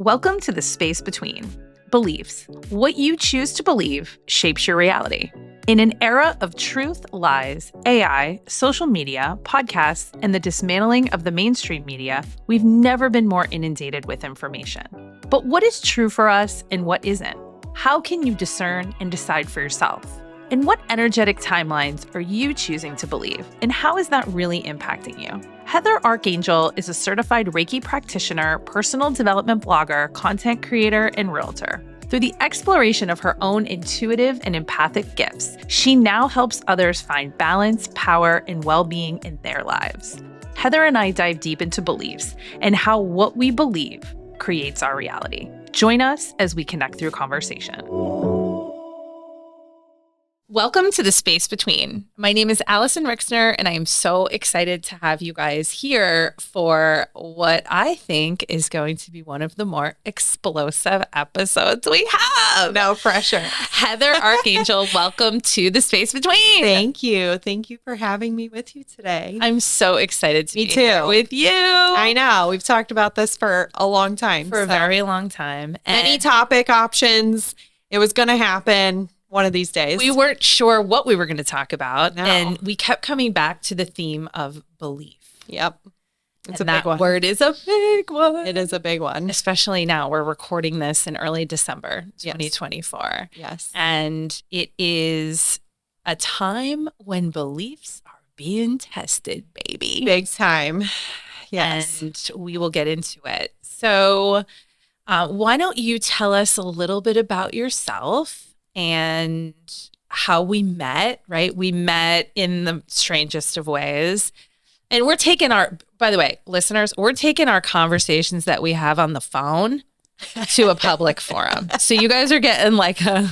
Welcome to the space between beliefs. What you choose to believe shapes your reality. In an era of truth, lies, AI, social media, podcasts, and the dismantling of the mainstream media, we've never been more inundated with information. But what is true for us and what isn't? How can you discern and decide for yourself? And what energetic timelines are you choosing to believe? And how is that really impacting you? Heather Arcangel is a certified Reiki practitioner, personal development blogger, content creator, and realtor. Through the exploration of her own intuitive and empathic gifts, she now helps others find balance, power, and well-being in their lives. Heather and I dive deep into beliefs and how what we believe creates our reality. Join us as we connect through conversation. Welcome to the space between. My name is Alyson and I am so excited to have you guys here for what I think is going to be one of the more explosive episodes we have. No pressure. Heather Arcangel, welcome to the space between. Thank you. Thank you for having me with you today. I'm so excited to be here with you. I know. We've talked about this for a long time. For a very long time. Many topic options. It was going to happen one of these days. We weren't sure what we were going to talk about. No. And we kept coming back to the theme of belief. Yep. It's and a big one. That word is a big one. It is a big one. Especially now. We're recording this in early December 2024. Yes. And it is a time when beliefs are being tested, baby. Big time. Yes. And we will get into it. So why don't you tell us a little bit about yourself and how we met, right? We met in the strangest of ways. And we're taking by the way, listeners, we're taking our conversations that we have on the phone to a public forum. So you guys are getting like a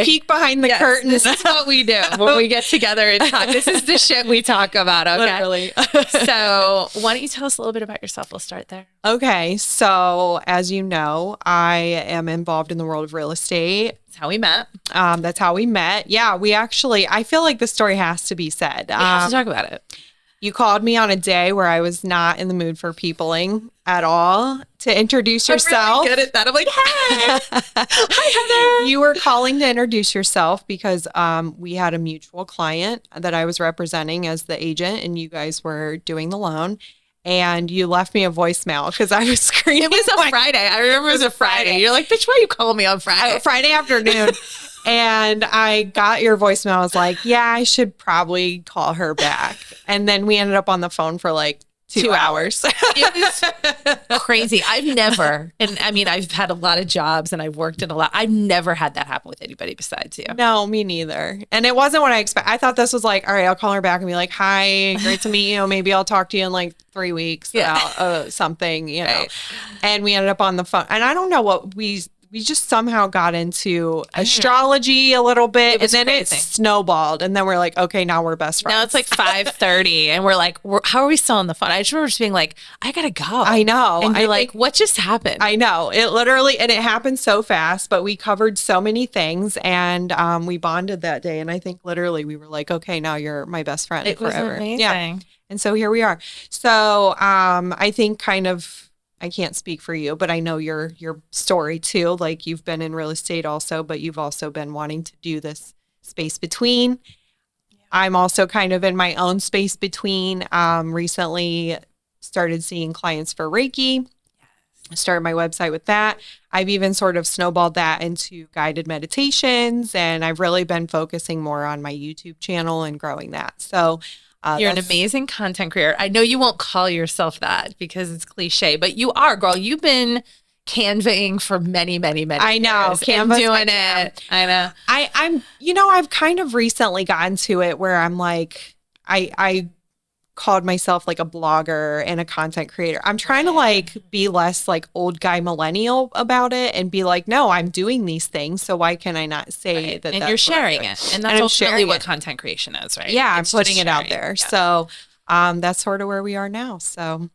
peek behind the curtain. This is what we do when we get together and talk. This is the shit we talk about, okay? Literally. So why don't you tell us a little bit about yourself? We'll start there. Okay. So as you know, I am involved in the world of real estate. That's how we met. That's how we met. Yeah, I feel like the story has to be said. We have to talk about it. You called me on a day where I was not in the mood for peopling at all to introduce yourself. I'm really good at that. I'm like, hey, hi, Heather. You were calling to introduce yourself because we had a mutual client that I was representing as the agent, and you guys were doing the loan. And you left me a voicemail because I was screaming. It was a Friday. I remember it was a Friday. You're like, bitch, why you calling me on Friday? Friday afternoon. And I got your voicemail. I was like, yeah, I should probably call her back. And then we ended up on the phone for like two hours. It was crazy. I've never, and I mean, I've had a lot of jobs and I've worked in a lot. I've never had that happen with anybody besides you. No, me neither. And it wasn't what I expected. I thought this was like, all right, I'll call her back and be like, hi, great to meet you. Maybe I'll talk to you in like 3 weeks about something, you know. Right. And we ended up on the phone. And I don't know what we just somehow got into astrology a little bit, and then it snowballed, and then we're like, okay, now we're best friends. Now it's like 5:30, and we're like, how are we still on the phone? I just remember just being like, I gotta go. I know. And you're like, what just happened? I know. It literally, and it happened so fast, but we covered so many things, and we bonded that day, and I think literally we were like, okay, now you're my best friend forever. Was amazing. Yeah. And so here we are. So I think I can't speak for you, but I know your story too. Like you've been in real estate also, but you've also been wanting to do this space between. Yeah. I'm also kind of in my own space between. Recently started seeing clients for Reiki. Yes. I started my website with that. I've even sort of snowballed that into guided meditations, and I've really been focusing more on my YouTube channel and growing that. So you're an amazing content creator. I know you won't call yourself that because it's cliche, but you are, girl. You've been canvaing for many, many, many I know. years. Canva's doing it. I know. I've kind of recently gotten to it where I'm like, I called myself like a blogger and a content creator. I'm trying to like be less like old guy millennial about it and be like, no, I'm doing these things. So why can I not say that? And you're sharing it. And that's ultimately what content creation is, right? Yeah, I'm putting it out there. Yeah. So that's sort of where we are now. So,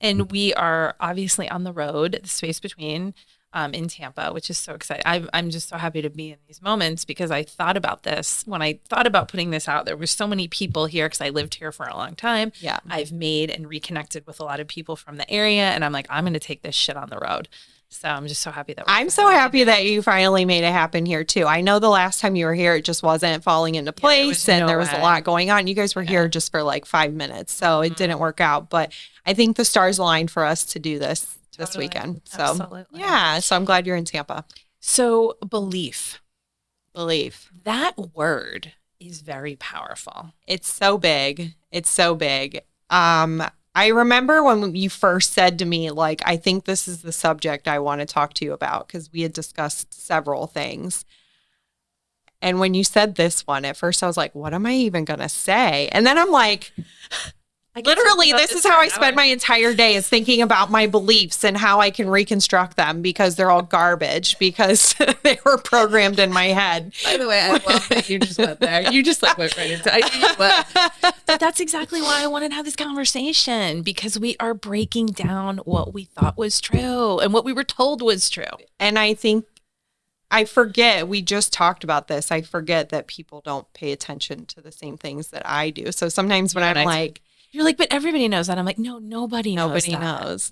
and we are obviously on the road, the space between. in Tampa, which is so exciting. I'm just so happy to be in these moments because I thought about this when I thought about putting this out. There were so many people here because I lived here for a long time. Yeah. I've made and reconnected with a lot of people from the area, and I'm like, I'm going to take this shit on the road. So I'm just so happy that I'm so happy that you finally made it happen here too. I know the last time you were here, it just wasn't falling into place and there was a lot going on. You guys were here just for like 5 minutes, so it didn't work out. But I think the stars aligned for us to do this weekend. So absolutely. Yeah, so I'm glad you're in Tampa. So belief, that word is very powerful. It's so big. I remember when you first said to me, like, I think this is the subject I want to talk to you about, because we had discussed several things. And when you said this one, at first I was like, what am I even going to say? And then I'm like, literally, this is how I spend my entire day, is thinking about my beliefs and how I can reconstruct them, because they're all garbage because they were programmed in my head. By the way, I love that you just went there. You just like went right into it. But that's exactly why I wanted to have this conversation, because we are breaking down what we thought was true and what we were told was true. And I think I forget, we just talked about this. I forget that people don't pay attention to the same things that I do. So sometimes when I'm like, you're like, but everybody knows that. I'm like, no, nobody knows.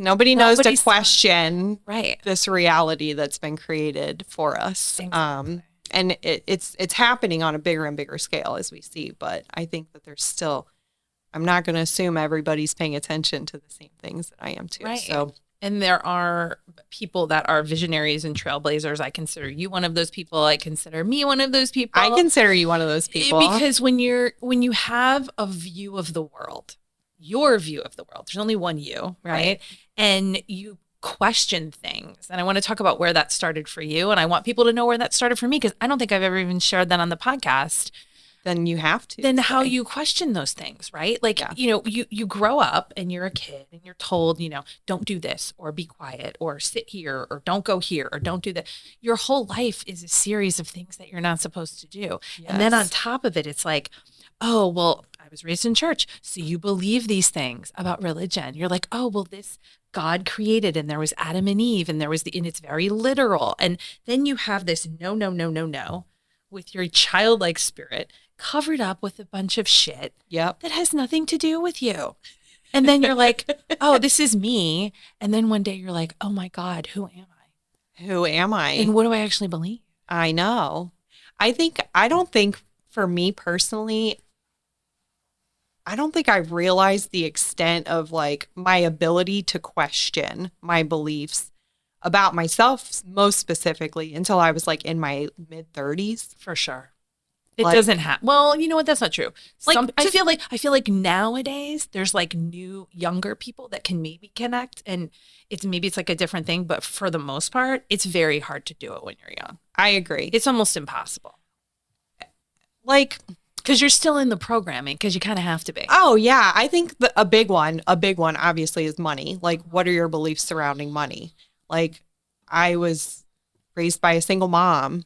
Nobody knows to question this reality that's been created for us. Exactly. And it's happening on a bigger and bigger scale as we see. But I think that there's still, I'm not going to assume everybody's paying attention to the same things that I am too. Right. So, and there are people that are visionaries and trailblazers. I consider you one of those people. I consider me one of those people. I consider you one of those people. Because when you have a view of the world, your view of the world, there's only one you, right? And you question things. And I want to talk about where that started for you. And I want people to know where that started for me, because I don't think I've ever even shared that on the podcast. Then you have to. Then how you question those things, right? Like, you grow up and you're a kid and you're told, don't do this, or be quiet, or sit here, or don't go here, or don't do that. Your whole life is a series of things that you're not supposed to do. Yes. And then on top of it, it's like, oh, well, I was raised in church, so you believe these things about religion. You're like, oh, well, this God created, and there was Adam and Eve, and and it's very literal. And then you have this no, with your childlike spirit covered up with a bunch of shit that has nothing to do with you. And then you're like, oh, this is me. And then one day you're like, oh my God, who am I? Who am I? And what do I actually believe? I know. I don't think for me personally, I don't think I realized the extent of like my ability to question my beliefs about myself, most specifically, until I was like in my mid 30s. For sure. It doesn't happen. Well, you know what? That's not true. Like, I feel like nowadays there's like new younger people that can maybe connect, and it's like a different thing. But for the most part, it's very hard to do it when you're young. I agree. It's almost impossible. Like, because you're still in the programming, because you kind of have to be. Oh, yeah. I think a big one obviously is money. Like, what are your beliefs surrounding money? Like, I was raised by a single mom.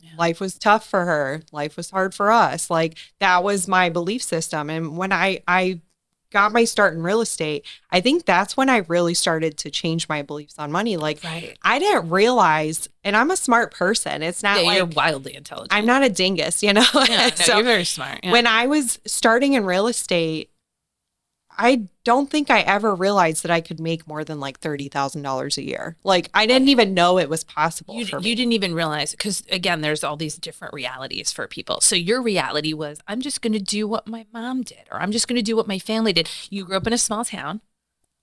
Yeah. Life was tough for her. Life was hard for us. Like, that was my belief system. And when I got my start in real estate, I think that's when I really started to change my beliefs on money. Like, I didn't realize, and I'm a smart person. It's not like you're wildly intelligent. I'm not a dingus, Yeah, no, so you're very smart. Yeah. When I was starting in real estate, I don't think I ever realized that I could make more than like $30,000 a year. Like, I didn't even know it was possible for me. You didn't even realize, because again, there's all these different realities for people. So your reality was, I'm just going to do what my mom did, or I'm just going to do what my family did. You grew up in a small town.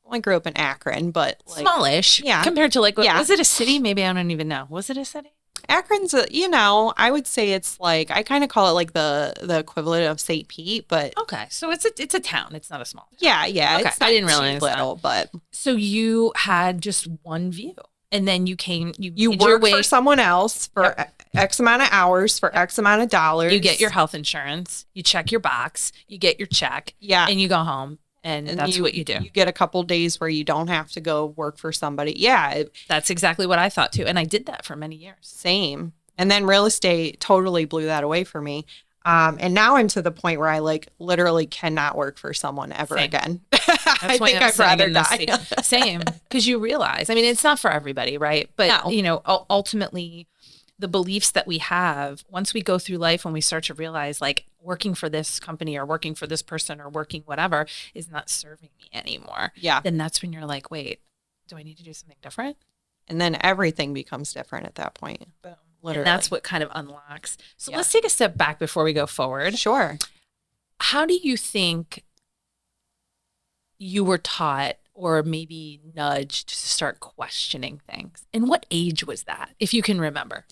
Well, I grew up in Akron, but like, smallish. Yeah. Compared to like, was it a city? Maybe I don't even know. Was it a city? Akron's, I would say it's like, I kind of call it like the equivalent of St. Pete, but. Okay. So it's a town. It's not a small town. Yeah. Okay. I didn't realize little, but. So you had just one view, and then you work for someone else for X amount of hours, for X amount of dollars. You get your health insurance, you check your box, you get your check, and you go home. And that's what you do. You get a couple days where you don't have to go work for somebody. Yeah. That's exactly what I thought too. And I did that for many years. Same. And then real estate totally blew that away for me. And now I'm to the point where I like literally cannot work for someone ever again. I think I'd rather die. Same. Because you realize, I mean, it's not for everybody, right? But, No. you know, ultimately, the beliefs that we have, once we go through life, when we start to realize like working for this company or working for this person or working whatever is not serving me anymore. Yeah. Then that's when you're like, wait, do I need to do something different? And then everything becomes different at that point. Boom. Literally. And that's what kind of unlocks. So Yeah. let's take a step back before we go forward. Sure. How do you think you were taught or maybe nudged to start questioning things? And what age was that, if you can remember?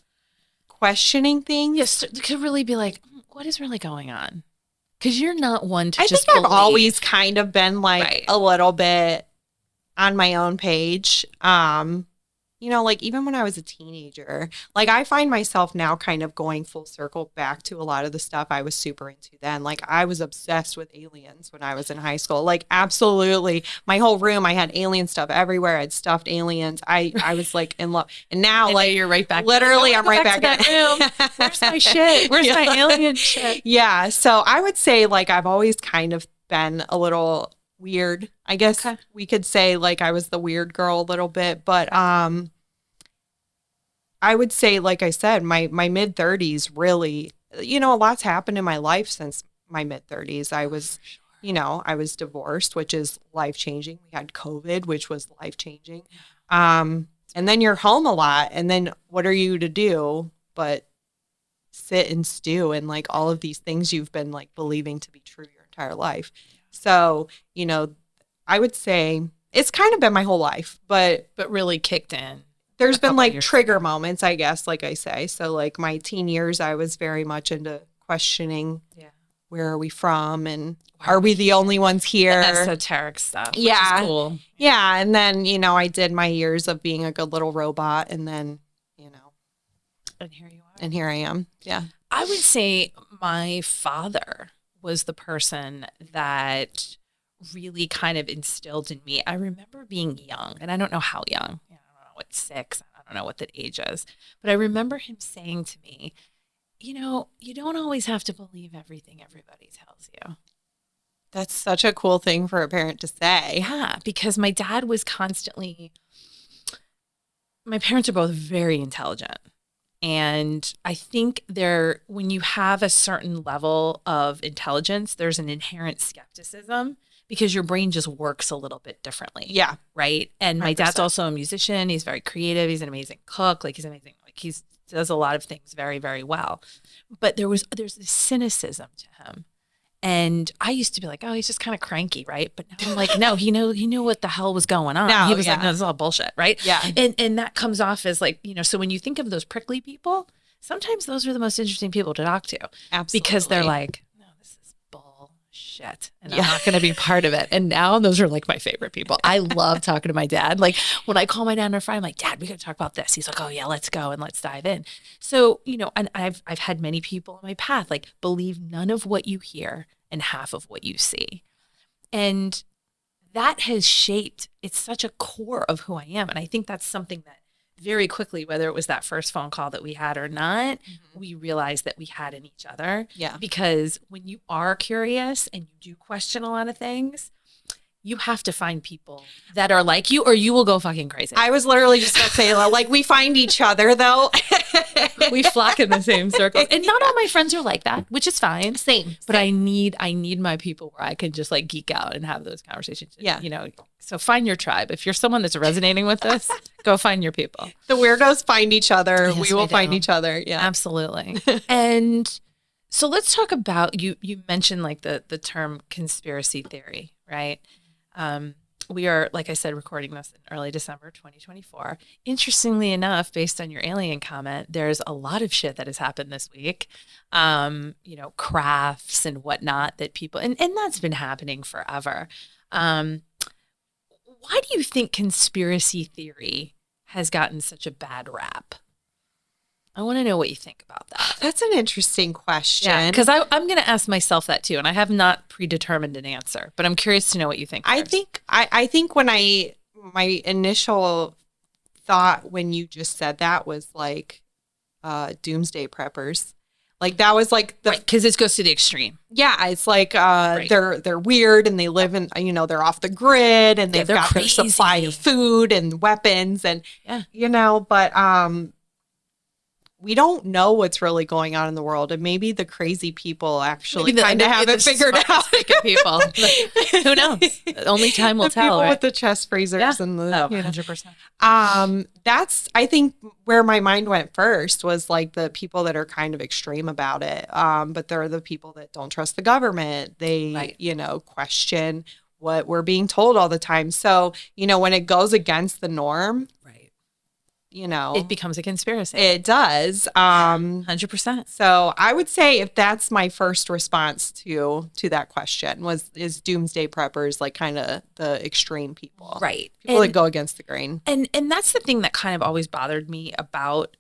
Questioning things? Yes, to really be like, what is really going on? Because you're not one to I just think I've believe. always kind of been like Right. a little bit on my own page. You know, like even when I was a teenager, like I find myself now kind of going full circle back to a lot of the stuff I was super into then. Like I was obsessed with aliens when I was in high school. Like absolutely. My whole room, I had alien stuff everywhere. I had stuffed aliens. I was like in love. And now like you're right back. literally I'm right back to that room. Where's my shit? Where's my alien shit? Yeah. So I would say like I've always kind of been a little weird. I guess we could say like I was the weird girl a little bit, but I would say, like I said, my mid 30s really, you know, a lot's happened in my life since my mid 30s. I was, you know, I was divorced, which is life changing. We had COVID, which was life changing. And then you're home a lot, and then what are you to do but sit and stew and like all of these things you've been like believing to be true your entire life. So, you know, I would say it's kind of been my whole life, but really kicked in. There's been like trigger moments, I guess, like I say. So like my teen years, I was very much into questioning, where are we from? And are we the only ones here? The esoteric stuff. Yeah. Which is cool. Yeah. And then, you know, I did my years of being a good little robot, and then, you know. And here you are. And here I am. Yeah. I would say my father was the person that really kind of instilled in me. I remember being young, and I don't know how young. I don't know what 6. I don't know what that age is. But I remember him saying to me, you know, you don't always have to believe everything everybody tells you. That's such a cool thing for a parent to say. Yeah, because my dad was constantly, my parents are both very intelligent. And I think when you have a certain level of intelligence, there's an inherent skepticism because your brain just works a little bit differently. Yeah. Right. And 100%. My dad's also a musician. He's very creative. He's an amazing cook. Like he's amazing. Like he does a lot of things very, very well. But there's this cynicism to him. And I used to be like, oh, he's just kind of cranky, right? But now I'm like, no, he knew what the hell was going on. No, He was yeah. like, no, this is all bullshit, right? Yeah. And that comes off as like, you know, so when you think of those prickly people, sometimes those are the most interesting people to talk to. Absolutely. Because they're like, no, this is bullshit. And I'm not going to be part of it. And now those are like my favorite people. I love talking to my dad. Like when I call my dad on a Friday, I'm like, Dad, we got to talk about this. He's like, oh yeah, let's go and let's dive in. So, you know, and I've had many people in my path, like believe none of what you hear and half of what you see. And that has shaped, it's such a core of who I am. And I think that's something that very quickly, whether it was that first phone call that we had or not, we realized that we had in each other. Yeah. Because when you are curious and you do question a lot of things, you have to find people that are like you, or you will go fucking crazy. I was literally just going to say, like, we find each other, though. We flock in the same circles. And not all my friends are like that, which is fine. Same. But I need my people where I can just like geek out and have those conversations. Yeah. You know, so find your tribe. If you're someone that's resonating with this, go find your people. The weirdos find each other. Yes, we will we do. find each other. Yeah. Absolutely. And so let's talk about, you mentioned like the term conspiracy theory, right? We are, like I said, recording this in early December 2024. Interestingly enough, based on your alien comment, there's a lot of shit that has happened this week, you know, crafts and whatnot that people, and that's been happening forever. Why do you think conspiracy theory has gotten such a bad rap? I want to know what you think about that. That's an interesting question. Yeah, because I'm going to ask myself that too, and I have not predetermined an answer, but I'm curious to know what you think. I think when my initial thought when you just said that was like doomsday preppers. Like that was like the because it goes to the extreme. Yeah, it's like they're weird and they live in, they're off the grid and they've got crazy. their supply of food and weapons and but we don't know what's really going on in the world, and maybe the crazy people actually kind of have it figured out. People, who knows? Only time will tell. People with the chest freezers and the 100%. That's I think where my mind went first was like the people that are kind of extreme about it. But they're the people that don't trust the government. They question what we're being told all the time. So when it goes against the norm, it becomes a conspiracy. It does. 100%. So I would say if that's my first response to that question is doomsday preppers, like kind of the extreme people, right? People that go against the grain. And that's the thing that kind of always bothered me about,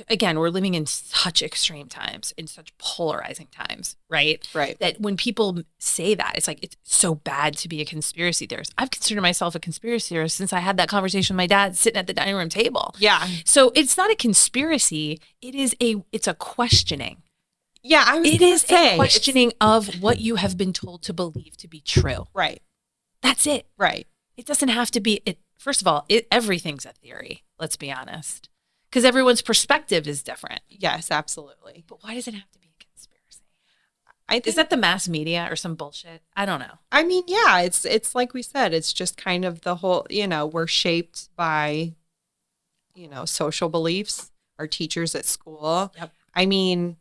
again, we're living in such extreme times, in such polarizing times, right? Right. That when people say that, it's like, it's so bad to be a conspiracy theorist. I've considered myself a conspiracy theorist since I had that conversation with my dad sitting at the dining room table. Yeah. So it's not a conspiracy. It's a questioning. Yeah, it is a questioning of what you have been told to believe to be true. Right. That's it. Right. It doesn't have to be it. First of all, everything's a theory. Let's be honest. Because everyone's perspective is different. Yes, absolutely. But why does it have to be a conspiracy? Is that the mass media or some bullshit? I don't know. I mean, yeah, it's like we said, it's just kind of the whole, we're shaped by, social beliefs, our teachers at school. Yep. I mean,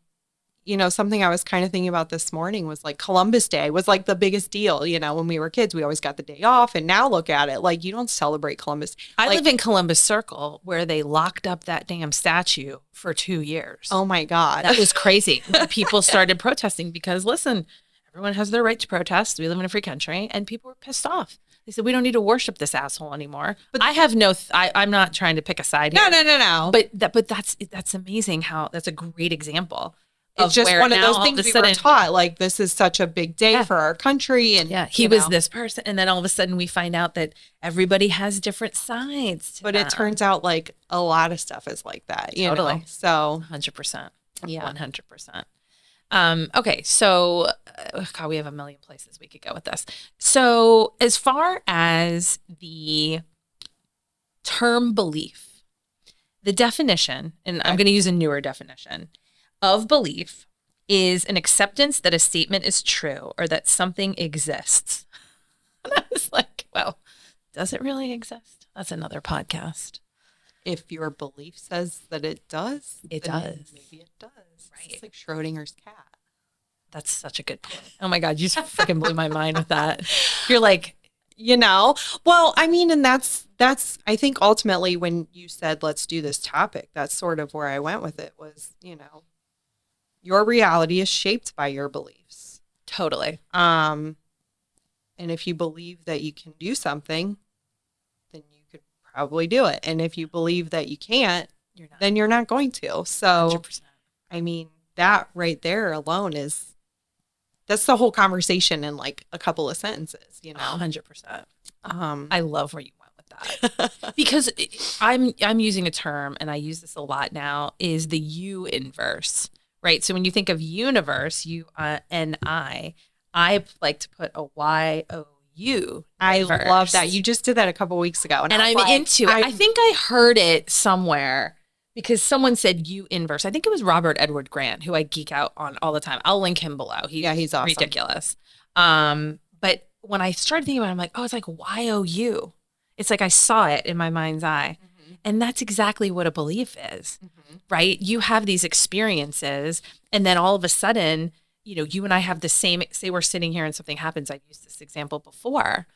something I was kind of thinking about this morning was like Columbus Day was like the biggest deal. When we were kids, we always got the day off. And now look at it. Like, you don't celebrate Columbus. I live in Columbus Circle where they locked up that damn statue for 2 years. Oh, my God. That was crazy. People started protesting because, listen, everyone has their right to protest. We live in a free country. And people were pissed off. They said, we don't need to worship this asshole anymore. But I have I'm not trying to pick a side here. No. But that's amazing how that's a great example. It's just one of those things we were taught, like, this is such a big day for our country. And he was this person. And then all of a sudden we find out that everybody has different sides. But it turns out like a lot of stuff is like that. Totally. So 100%. Yeah. 100%. Okay. So, God, we have a million places we could go with this. So as far as the term belief, the definition, and I'm going to use a newer definition, of belief is an acceptance that a statement is true or that something exists. And I was like, well, does it really exist? That's another podcast. If your belief says that it does, it does. Maybe it does. Right. It's like Schrodinger's cat. That's such a good point. Oh my God, you just freaking blew my mind with that. You're like, well, I mean, and that's, I think ultimately when you said, let's do this topic, that's sort of where I went with it was, your reality is shaped by your beliefs. Totally. And if you believe that you can do something, then you could probably do it. And if you believe that you can't, then you're not going to. So, 100%. I mean, that right there alone that's the whole conversation in like a couple of sentences, 100%. I love where you went with that because I'm using a term, and I use this a lot now, is the U inverse. Right. So when you think of universe, UNI, I like to put a YOU. I love that. You just did that a couple weeks ago. And I'm into it. I think I heard it somewhere because someone said U inverse. I think it was Robert Edward Grant, who I geek out on all the time. I'll link him below. He's awesome. Ridiculous. But when I started thinking about it, I'm like, oh, it's like YOU. It's like I saw it in my mind's eye. Mm-hmm. And that's exactly what a belief is. Mm-hmm. Right? You have these experiences, and then all of a sudden, you and I have the same, say we're sitting here and something happens. I've used this example before.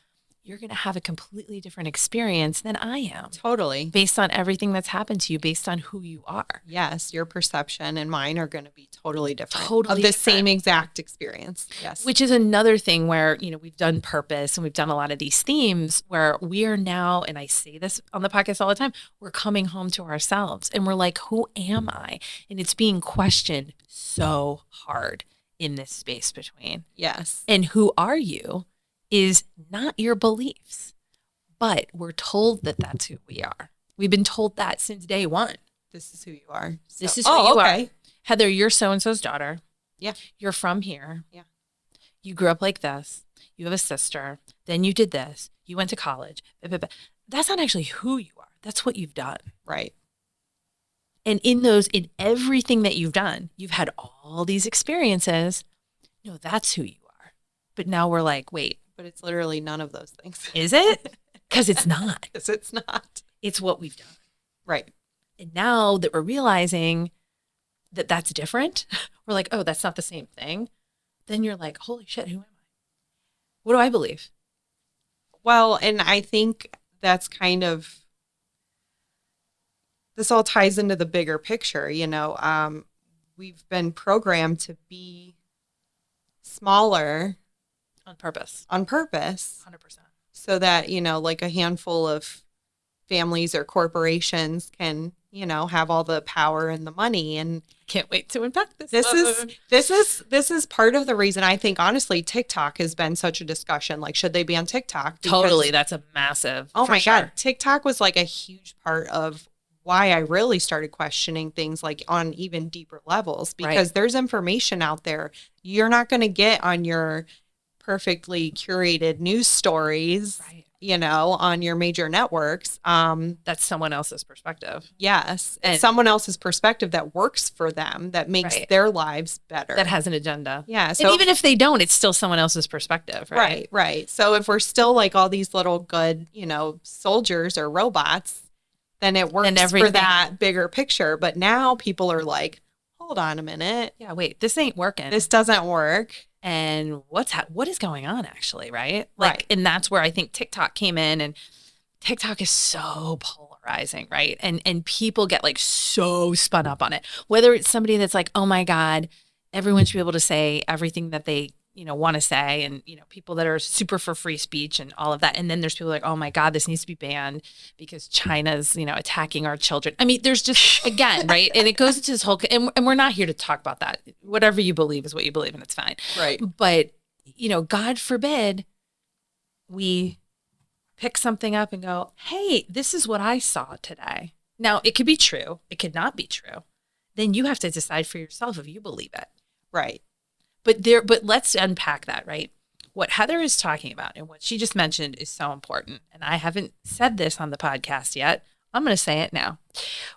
You're going to have a completely different experience than I am. Totally. Based on everything that's happened to you, based on who you are. Yes. Your perception and mine are going to be totally different. Totally of the same exact experience. Yes. Which is another thing where, we've done purpose and we've done a lot of these themes where we are now, and I say this on the podcast all the time, we're coming home to ourselves and we're like, who am I? And it's being questioned so hard in this space between. Yes. And who are you is not your beliefs, but we're told that that's who we are. We've been told that since day one. This is who you are. This is who you are. Heather, you're so-and-so's daughter. Yeah. You're from here. Yeah. You grew up like this. You have a sister. Then you did this. You went to college. That's not actually who you are. That's what you've done. Right. And in everything that you've done, you've had all these experiences. No, that's who you are. But now we're like, wait. But it's literally none of those things. Is it? Because it's not. Because it's not. It's what we've done. Right. And now that we're realizing that that's different, we're like, oh, that's not the same thing. Then you're like, holy shit, who am I? What do I believe? Well, and I think that's kind of, this all ties into the bigger picture, we've been programmed to be smaller On purpose. 100%. So that, like a handful of families or corporations can, have all the power and the money. And can't wait to unpack this. This is part of the reason I think, honestly, TikTok has been such a discussion. Like, should they be on TikTok? Totally. That's a massive. Oh my God. TikTok was like a huge part of why I really started questioning things like on even deeper levels, because there's information out there you're not going to get on your perfectly curated news stories, on your major networks. That's someone else's perspective. Yes. And someone else's perspective that works for them, that makes their lives better. That has an agenda. Yeah. So, and even if they don't, it's still someone else's perspective, right? Right. So if we're still like all these little good, soldiers or robots, then it works for that bigger picture. But now people are like, hold on a minute. Yeah, wait, this ain't working. This doesn't work. And what is going on actually, right? And that's where I think TikTok came in, and TikTok is so polarizing, right? And people get like so spun up on it. Whether it's somebody that's like, oh my God, everyone should be able to say everything that they want to say, and people that are super for free speech and all of that. And then there's people like, oh my God, this needs to be banned because China's attacking our children. I mean, there's just, again, right? And it goes into this whole, and we're not here to talk about that. Whatever you believe is what you believe, and it's fine. Right. But God forbid we pick something up and go, hey, this is what I saw today. Now, it could be true, it could not be true. Then you have to decide for yourself if you believe it. Right. But let's unpack that, right? What Heather is talking about and what she just mentioned is so important. And I haven't said this on the podcast yet. I'm going to say it now.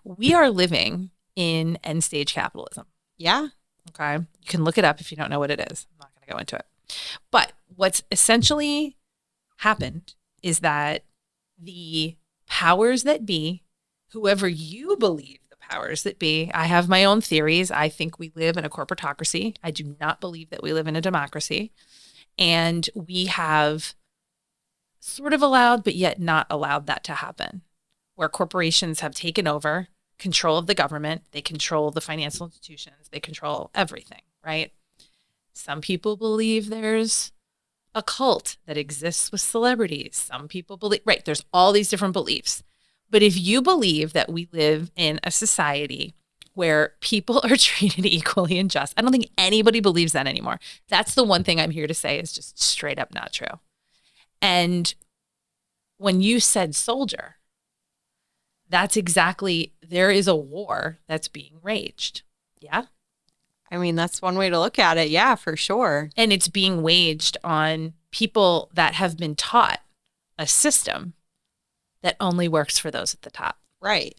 We are living in end stage capitalism. Yeah. Okay. You can look it up if you don't know what it is. I'm not going to go into it. But what's essentially happened is that the powers that be, whoever you believe powers that be. I have my own theories. I think we live in a corporatocracy. I do not believe that we live in a democracy. And we have sort of allowed, but yet not allowed that to happen, where corporations have taken over control of the government. They control the financial institutions. They control everything, right? Some people believe there's a cult that exists with celebrities. Some people believe, right, there's all these different beliefs. But if you believe that we live in a society where people are treated equally and just, I don't think anybody believes that anymore. That's the one thing I'm here to say is just straight up not true. And when you said soldier, that's exactly, there is a war that's being waged. Yeah. I mean, that's one way to look at it. Yeah, for sure. And it's being waged on people that have been taught a system that only works for those at the top. Right.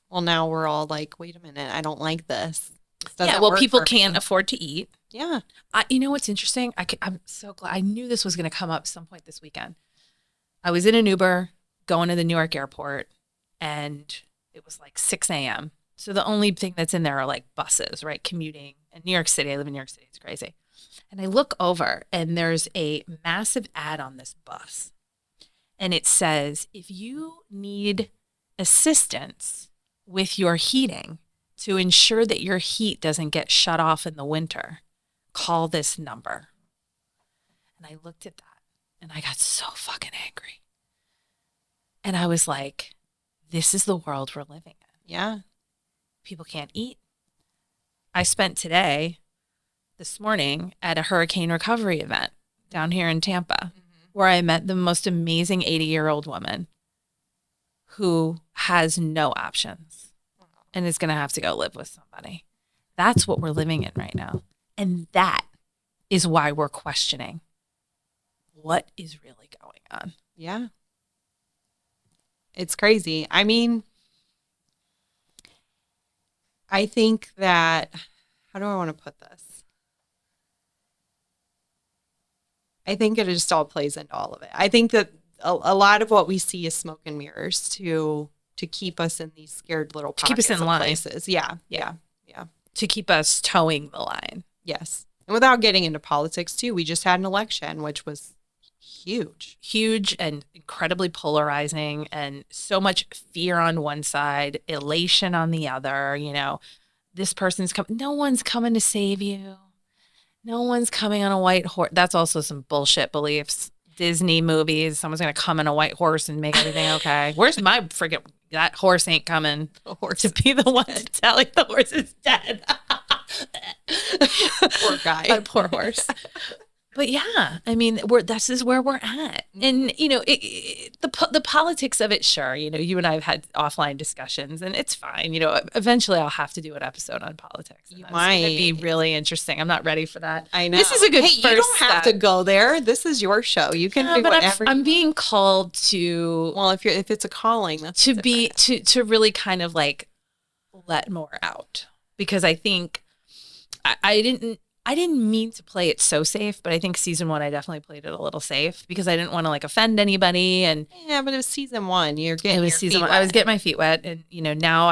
Well, now we're all like, wait a minute, I don't like this. People can't afford to eat. Yeah. What's interesting? I'm so glad. I knew this was going to come up some point this weekend. I was in an Uber going to the New York airport, and it was like 6 a.m. So the only thing that's in there are like buses, right? Commuting. In New York City, I live in New York City. It's crazy. And I look over, and there's a massive ad on this bus. And it says, if you need assistance with your heating to ensure that your heat doesn't get shut off in the winter, call this number. And I looked at that and I got so fucking angry. And I was like, this is the world we're living in. Yeah. People can't eat. I spent this morning, at a hurricane recovery event down here in Tampa, where I met the most amazing 80-year-old woman who has no options. and is going to have to go live with somebody. That's what we're living in right now. And that is why we're questioning what is really going on. Yeah. It's crazy. I mean, I think that, how do I want to put this? I think it just all plays into all of it. I think that a lot of what we see is smoke and mirrors to keep us in these scared little pockets, keep us in line. Places. Yeah. To keep us towing the line. Yes. And without getting into politics too, we just had an election, which was huge and incredibly polarizing, and so much fear on one side, elation on the other. You know, this person's coming. No one's coming to save you. No one's coming on a white horse. That's also some bullshit beliefs. Disney movies, someone's going to come in a white horse and make everything okay. Where's my freaking, that horse ain't coming to be the one to tell you the horse is dead. Poor guy. My poor horse. But yeah, I mean, this is where we're at. And, you know, the politics of it, sure, you know, you and I have had offline discussions, and it's fine. You know, eventually I'll have to do an episode on politics. You might. It'd be really interesting. I'm not ready for that. I know. This is a good Hey, first you don't have step. to go there. This is your show. You can do whatever. I'm being called to. Well, if it's a calling, that's to be to really kind of like let more out, because I think I didn't mean to play it so safe, but I think season 1 I definitely played it a little safe because I didn't want to like offend anybody. And yeah, but it was season 1. You're getting it was season 1. I was getting my feet wet, and you know, now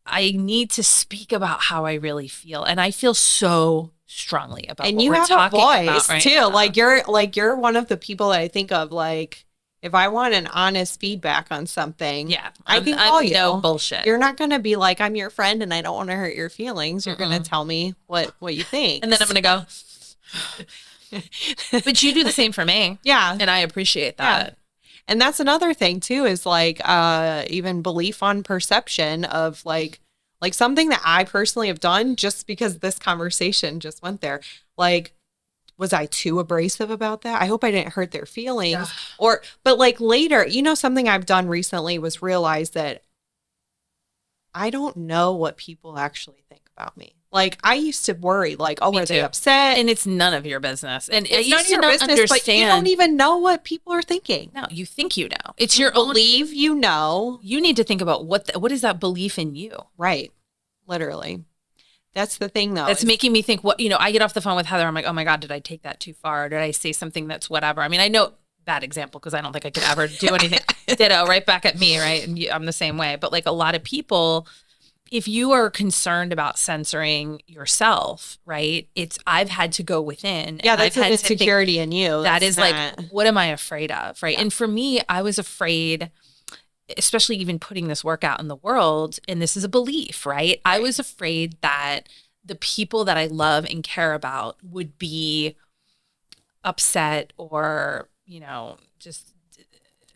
I need to speak about how I really feel, and I feel so strongly about. And what you we're have talking a voice about right too. now. You're one of the people that I think of, like, if I want an honest feedback on something, yeah, I can call you. No bullshit. You're not going to be like, I'm your friend and I don't want to hurt your feelings. You're going to tell me what you think. And then I'm going to go. But you do the same for me. Yeah. And I appreciate that. Yeah. And that's another thing too, is like even belief on perception of like something that I personally have done, just because this conversation just went there. Like, was I too abrasive about that? I hope I didn't hurt their feelings. Yeah. But like later, you know, something I've done recently was realize that I don't know what people actually think about me. Like, I used to worry, like, oh, are they upset? And it's none of your business. And It's you none of your business, but you don't even know what people are thinking. No, you think you know. It's your own. Believe you know. You need to think about what is that belief in you? Right. Literally. That's the thing, though. That's making me think, I get off the phone with Heather. I'm like, oh my God, did I take that too far? Did I say something that's whatever? I mean, I know, bad example, because I don't think I could ever do anything. Ditto, right back at me, right? And I'm the same way. But like a lot of people, if you are concerned about censoring yourself, right? I've had to go within. Yeah, that's an insecurity in you. That is like, what am I afraid of, right? Yeah. And for me, I was afraid, especially even putting this work out in the world, and this is a belief, right? I was afraid that the people that I love and care about would be upset or, just.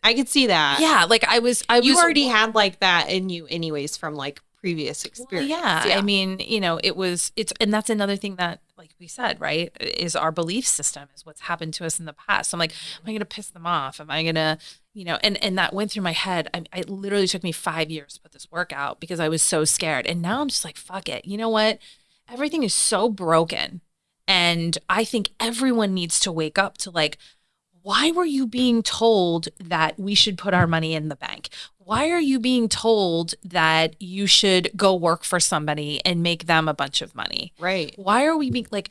I could see that. Yeah, like I was. You already had like that in you, anyways, from like previous experience. Well, yeah, I mean, and that's another thing that, like we said, right, is our belief system, is what's happened to us in the past. So I'm like, am I going to piss them off? Am I going to, and that went through my head. It literally took me 5 years to put this work out because I was so scared. And now I'm just like, fuck it. You know what? Everything is so broken. And I think everyone needs to wake up to like, why were you being told that we should put our money in the bank? Why are you being told that you should go work for somebody and make them a bunch of money? Right. Why are we being like,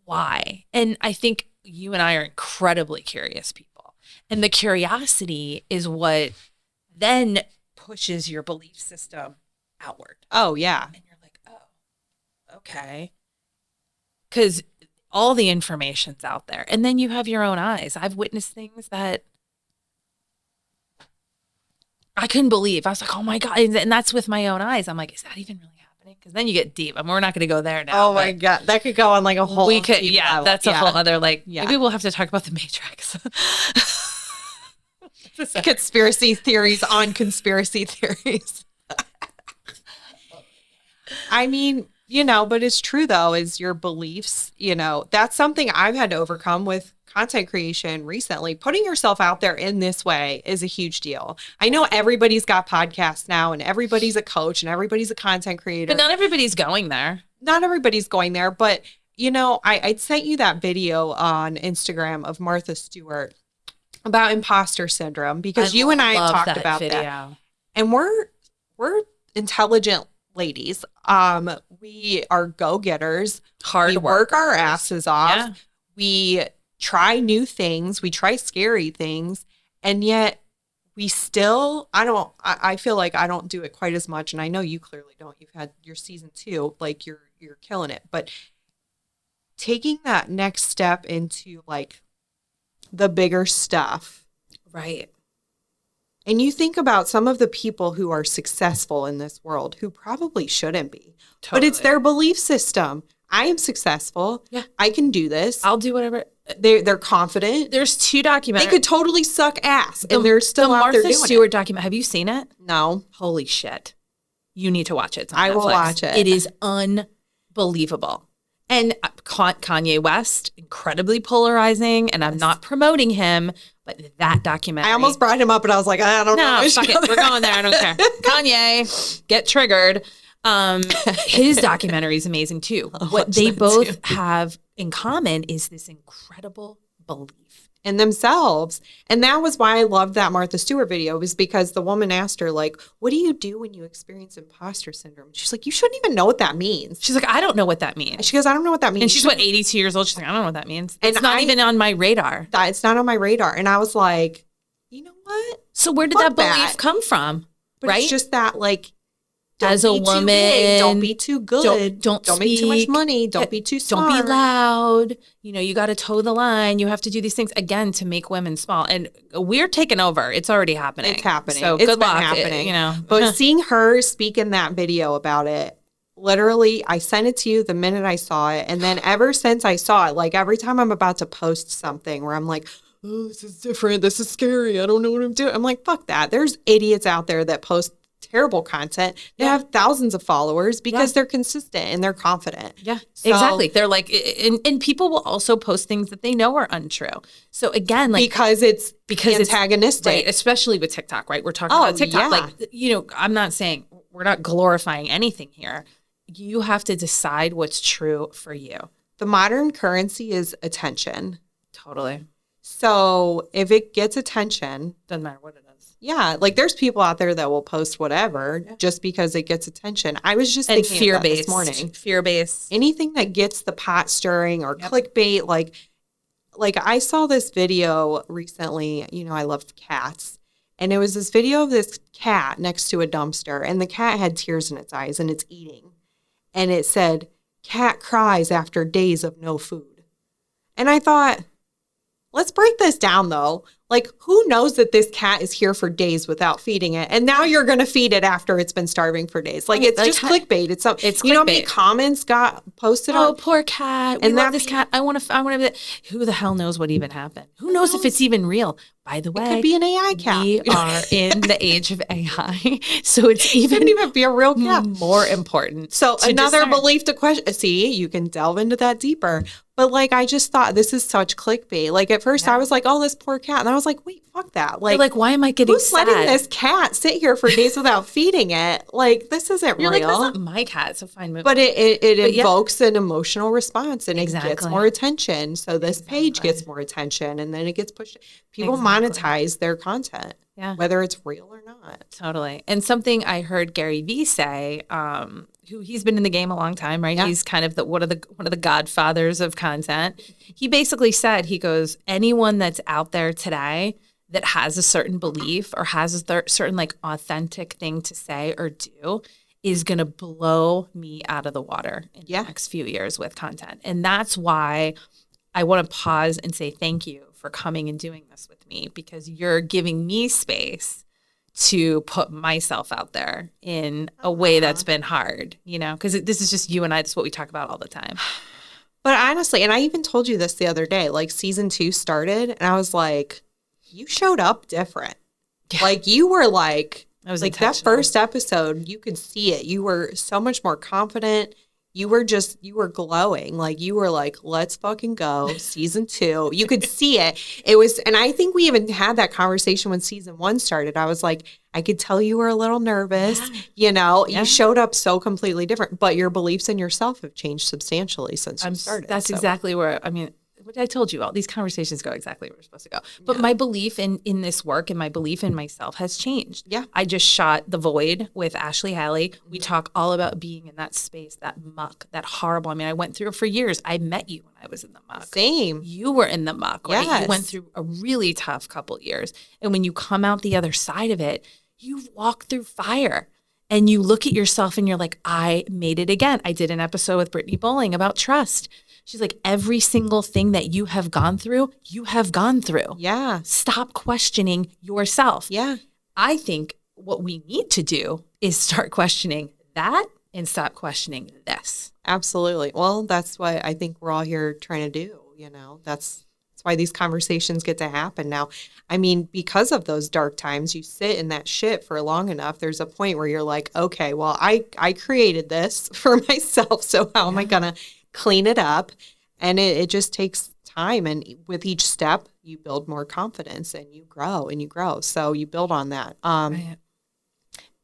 why? And I think you and I are incredibly curious people. And the curiosity is what then pushes your belief system outward. Oh, yeah. And you're like, oh, okay. Because all the information's out there. And then you have your own eyes. I've witnessed things that I couldn't believe. I was like, oh my God. And that's with my own eyes. I'm like, is that even really happening? Because then you get deep. We're not going to go there now. Oh my God. That could go on like a whole level. That's a whole other yeah. Maybe we'll have to talk about the Matrix. Conspiracy theories on conspiracy theories. I mean, but it's true though, is your beliefs, that's something I've had to overcome with content creation recently, putting yourself out there in this way is a huge deal. I know everybody's got podcasts now and everybody's a coach and everybody's a content creator. But not everybody's going there. Not everybody's going there, but you know, I sent you that video on Instagram of Martha Stewart about imposter syndrome because you and I talked about that. And we're intelligent ladies. We are go-getters. We work our asses off. Yeah. We try new things. We try scary things. And yet we still, I feel like I don't do it quite as much. And I know you clearly don't. You've had your season 2, like you're killing it. But taking that next step into like the bigger stuff. Right. And you think about some of the people who are successful in this world who probably shouldn't be. Totally. But it's their belief system. I am successful. Yeah. I can do this. I'll do whatever. They're confident. There's 2 documentaries. They could totally suck ass and they're still out there doing it. The Martha Stewart document. Have you seen it? No. Holy shit. You need to watch it. It's on I Netflix. Will watch it. It is unbelievable. And Kanye West, incredibly polarizing, and I'm not promoting him, but that documentary. I almost brought him up, and I was like, I don't know. No, fuck it. We're going there. I don't care. Kanye, get triggered. His documentary is amazing, too. What they both have in common is this incredible belief in themselves. And that was why I loved that Martha Stewart video, was because the woman asked her, like, what do you do when you experience imposter syndrome? She's like, you shouldn't even know what that means. She's like, I don't know what that means. She goes, I don't know what that means. And she's, 82 years old? She's like, I don't know what that means. And it's not even on my radar. It's not on my radar. And I was like, you know what? So where did that belief come from? But right? It's just that, like, as a woman, don't be too good. Don't make too much money. Don't be too smart. Don't be loud. You know, you got to toe the line. You have to do these things again to make women small. And we're taking over. It's already happening. It's happening. So it's good luck. Happening. But seeing her speak in that video about it, literally, I sent it to you the minute I saw it, and then ever since I saw it, like every time I'm about to post something where I'm like, oh, this is different. This is scary. I don't know what I'm doing. I'm like, fuck that. There's idiots out there that post terrible content. They have thousands of followers because they're consistent and they're confident. Yeah, so, exactly. They're like, and people will also post things that they know are untrue. So again, like because it's antagonistic, right? Especially with TikTok, right? We're talking about TikTok. Yeah. Like, I'm not saying we're not glorifying anything here. You have to decide what's true for you. The modern currency is attention. Totally. So if it gets attention, doesn't matter what it is. Yeah, like there's people out there that will post whatever just because it gets attention. I was just thinking fear-based of that this morning. Fear-based. Anything that gets the pot stirring or clickbait, like I saw this video recently. You know, I love cats. And it was this video of this cat next to a dumpster. And the cat had tears in its eyes and it's eating. And it said, cat cries after days of no food. And I thought, let's break this down, though. Like, who knows that this cat is here for days without feeding it? And now you're going to feed it after it's been starving for days. Like, it's just clickbait. It's clickbait. You know how many comments got posted on? Oh, poor cat. We love this cat. I want to. Who the hell knows what even happened? Who knows if it's even real? By the way, it could be an AI cat. We are in the age of AI, so it's even be a real cat. More important. So another belief to question. See, you can delve into that deeper. But like, I just thought this is such clickbait. Like at first I was like, oh, this poor cat. And I was like, wait, fuck that. Like why am I getting who's sad? Letting this cat sit here for days without feeding it? Like, this isn't You're real. Like, that's not my cat, so fine. Move but it invokes an emotional response and it gets more attention. So this page gets more attention and then it gets pushed. People monetize their content, whether it's real or not. Totally. And something I heard Gary Vee say, who he's been in the game a long time, right? Yeah. He's kind of one of the godfathers of content. He basically said, he goes, anyone that's out there today that has a certain belief or has a certain like authentic thing to say or do is going to blow me out of the water in the next few years with content. And that's why I want to pause and say thank you for coming and doing this with me, because you're giving me space to put myself out there in a way that's been hard, you know, because this is just you and I. This is what we talk about all the time. But honestly, and I even told you this the other day, like season 2 started and I was like, you showed up different. Yeah. Like you were like that first episode, you could see it. You were so much more confident. you were glowing. Like you were like, let's fucking go. Season 2. You could see it. It was, and I think we even had that conversation when season 1 started. I was like, I could tell you were a little nervous, you showed up so completely different, but your beliefs in yourself have changed substantially since you started. That's exactly where, what I told you, all these conversations go exactly where we're supposed to go. But my belief in this work and my belief in myself has changed. Yeah. I just shot The Void with Ashley Halley. We talk all about being in that space, that muck, that horrible. I went through it for years. I met you when I was in the muck. Same. You were in the muck, right? Yes. You went through a really tough couple years. And when you come out the other side of it, you've walked through fire. And you look at yourself and you're like, I made it again. I did an episode with Brittany Bowling about trust. She's like, every single thing that you have gone through, you have gone through. Yeah. Stop questioning yourself. Yeah. I think what we need to do is start questioning that and stop questioning this. Absolutely. Well, that's what I think we're all here trying to do. That's why these conversations get to happen now. Because of those dark times, you sit in that shit for long enough. There's a point where you're like, okay, well, I created this for myself. So how am I going to clean it up? And it just takes time. And with each step, you build more confidence and you grow and you grow. So you build on that. Right.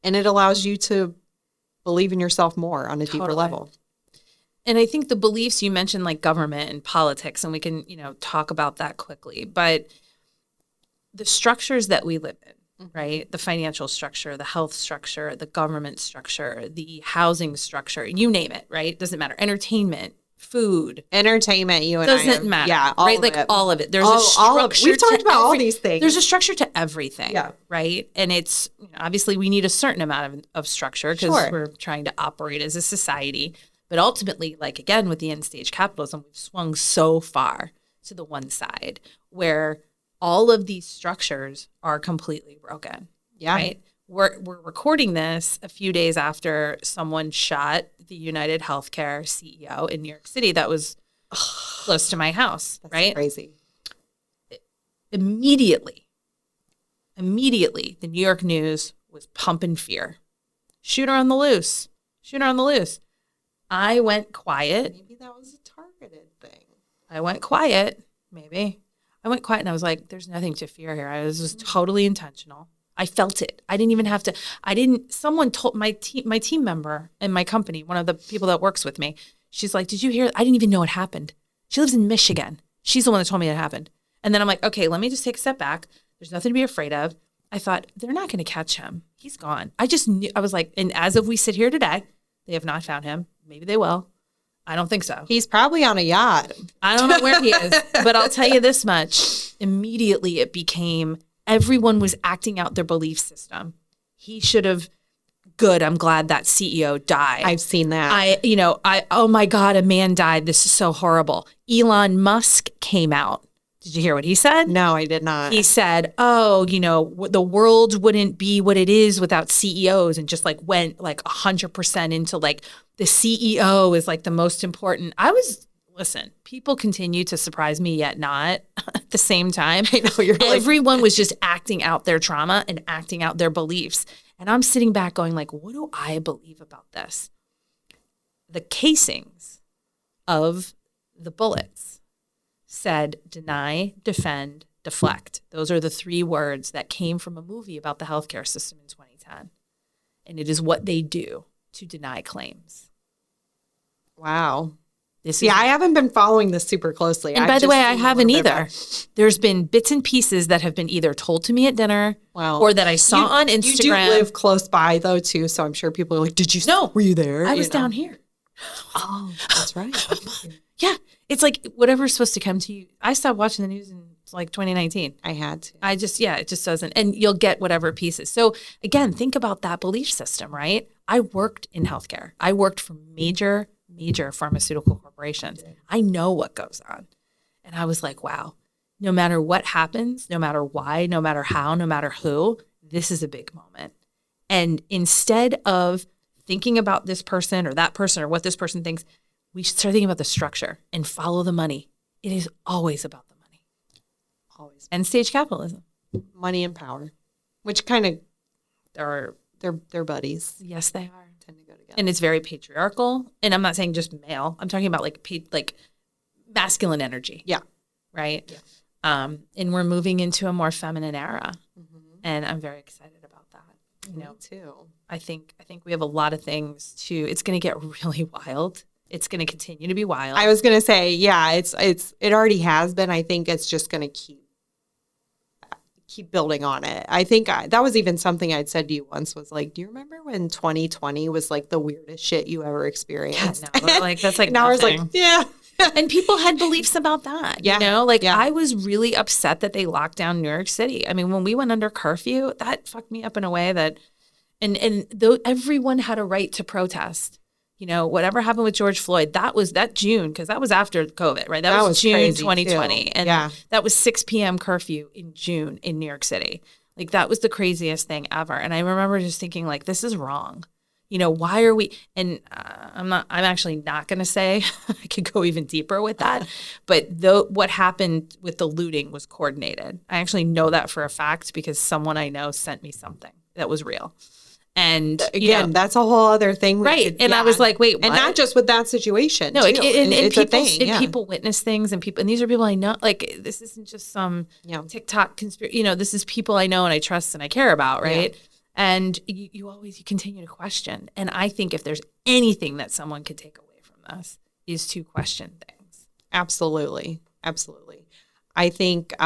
And it allows you to believe in yourself more on a deeper level. And I think the beliefs you mentioned, like government and politics, and we can, talk about that quickly, but the structures that we live in, right? The financial structure, the health structure, the government structure, the housing structure, you name it, right? Doesn't matter. Entertainment, food. Entertainment, you and doesn't matter. Yeah, all right? Like it. All of it. There's a structure. We've talked about all these things. There's a structure to everything, right? And it's, obviously we need a certain amount of structure because we're trying to operate as a society. But ultimately, like again, with the end stage capitalism, we've swung so far to the one side where all of these structures are completely broken. Yeah. Right. We're recording this a few days after someone shot the United Healthcare CEO in New York City that was close to my house. That's right. Crazy. Immediately, the New York news was pumping fear. Shooter on the loose. Shooter on the loose. I went quiet. Maybe that was a targeted thing. I went quiet. Maybe. I went quiet and I was like, there's nothing to fear here. It was totally intentional. I felt it. I didn't even have to. Someone told my team member in my company, one of the people that works with me, she's like, did you hear? I didn't even know it happened. She lives in Michigan. She's the one that told me it happened. And then I'm like, okay, let me just take a step back. There's nothing to be afraid of. I thought, they're not going to catch him. He's gone. I just knew. I was like, and as of we sit here today, they have not found him. Maybe they will. I don't think so. He's probably on a yacht. I don't know where he is, but I'll tell you this much. Immediately it became, everyone was acting out their belief system. He should have, good, I'm glad that CEO died. I've seen that. Oh my God, a man died. This is so horrible. Elon Musk came out. Did you hear what he said? No, I did not. He said, the world wouldn't be what it is without CEOs, and just like went like 100% into like the CEO is like the most important. Listen, people continue to surprise me, yet not at the same time. I know everyone was just acting out their trauma and acting out their beliefs. And I'm sitting back going like, what do I believe about this? The casings of the bullets said deny, defend, deflect. Those are the 3 words that came from a movie about the healthcare system in 2010. And it is what they do to deny claims. Wow. I haven't been following this super closely. And by the way, I haven't either. There's been bits and pieces that have been either told to me at dinner or that I saw on Instagram. You do live close by though too, so I'm sure people are like, did you No, were you there? I was down here. Oh, that's right. Yeah. It's like whatever's supposed to come to you. I stopped watching the news in like 2019. I had to. it just doesn't. And you'll get whatever pieces. So again, think about that belief system, right? I worked in healthcare. I worked for major pharmaceutical corporations. I know what goes on. And I was like, wow, no matter what happens, no matter why, no matter how, no matter who, this is a big moment. And instead of thinking about this person or that person or what this person thinks, we should start thinking about the structure and follow the money. It is always about the money. Always. End stage capitalism. Money and power, which kind of they're buddies. Yes, they are. Tend to go together. And it's very patriarchal. And I'm not saying just male. I'm talking about like masculine energy. Yeah. Right. Yeah. And we're moving into a more feminine era. And I'm very excited about that. You know, me too. I think we have a lot of things it's going to get really wild. It's going to continue to be wild. I was going to say, yeah, it already has been. I think it's just going to keep building on it. I think that was even something I'd said to you once was like, do you remember when 2020 was like the weirdest shit you ever experienced? Yeah, no, like that's like now it's like, yeah. And people had beliefs about that, you know? Like, I was really upset that they locked down New York City. I mean, when we went under curfew, that fucked me up in a way that, and though everyone had a right to protest. You know, whatever happened with George Floyd, that was that June, because that was after COVID, right? That was June 2020. And that was 6 p.m. curfew in June in New York City. Like, that was the craziest thing ever. And I remember just thinking, like, this is wrong. You know, why are we, and I'm actually not going to say, I could go even deeper with that, but what happened with the looting was coordinated. I actually know that for a fact because someone I know sent me something that was real. And again, that's a whole other thing. Right. And I was like, wait, what? And not just with that situation. No, it's a thing. People witness things and these are people I know. Like, this isn't just some TikTok conspiracy, this is people I know and I trust and I care about. Right. Yeah. And you continue to question. And I think if there's anything that someone could take away from this is to question things. Absolutely. Absolutely. I think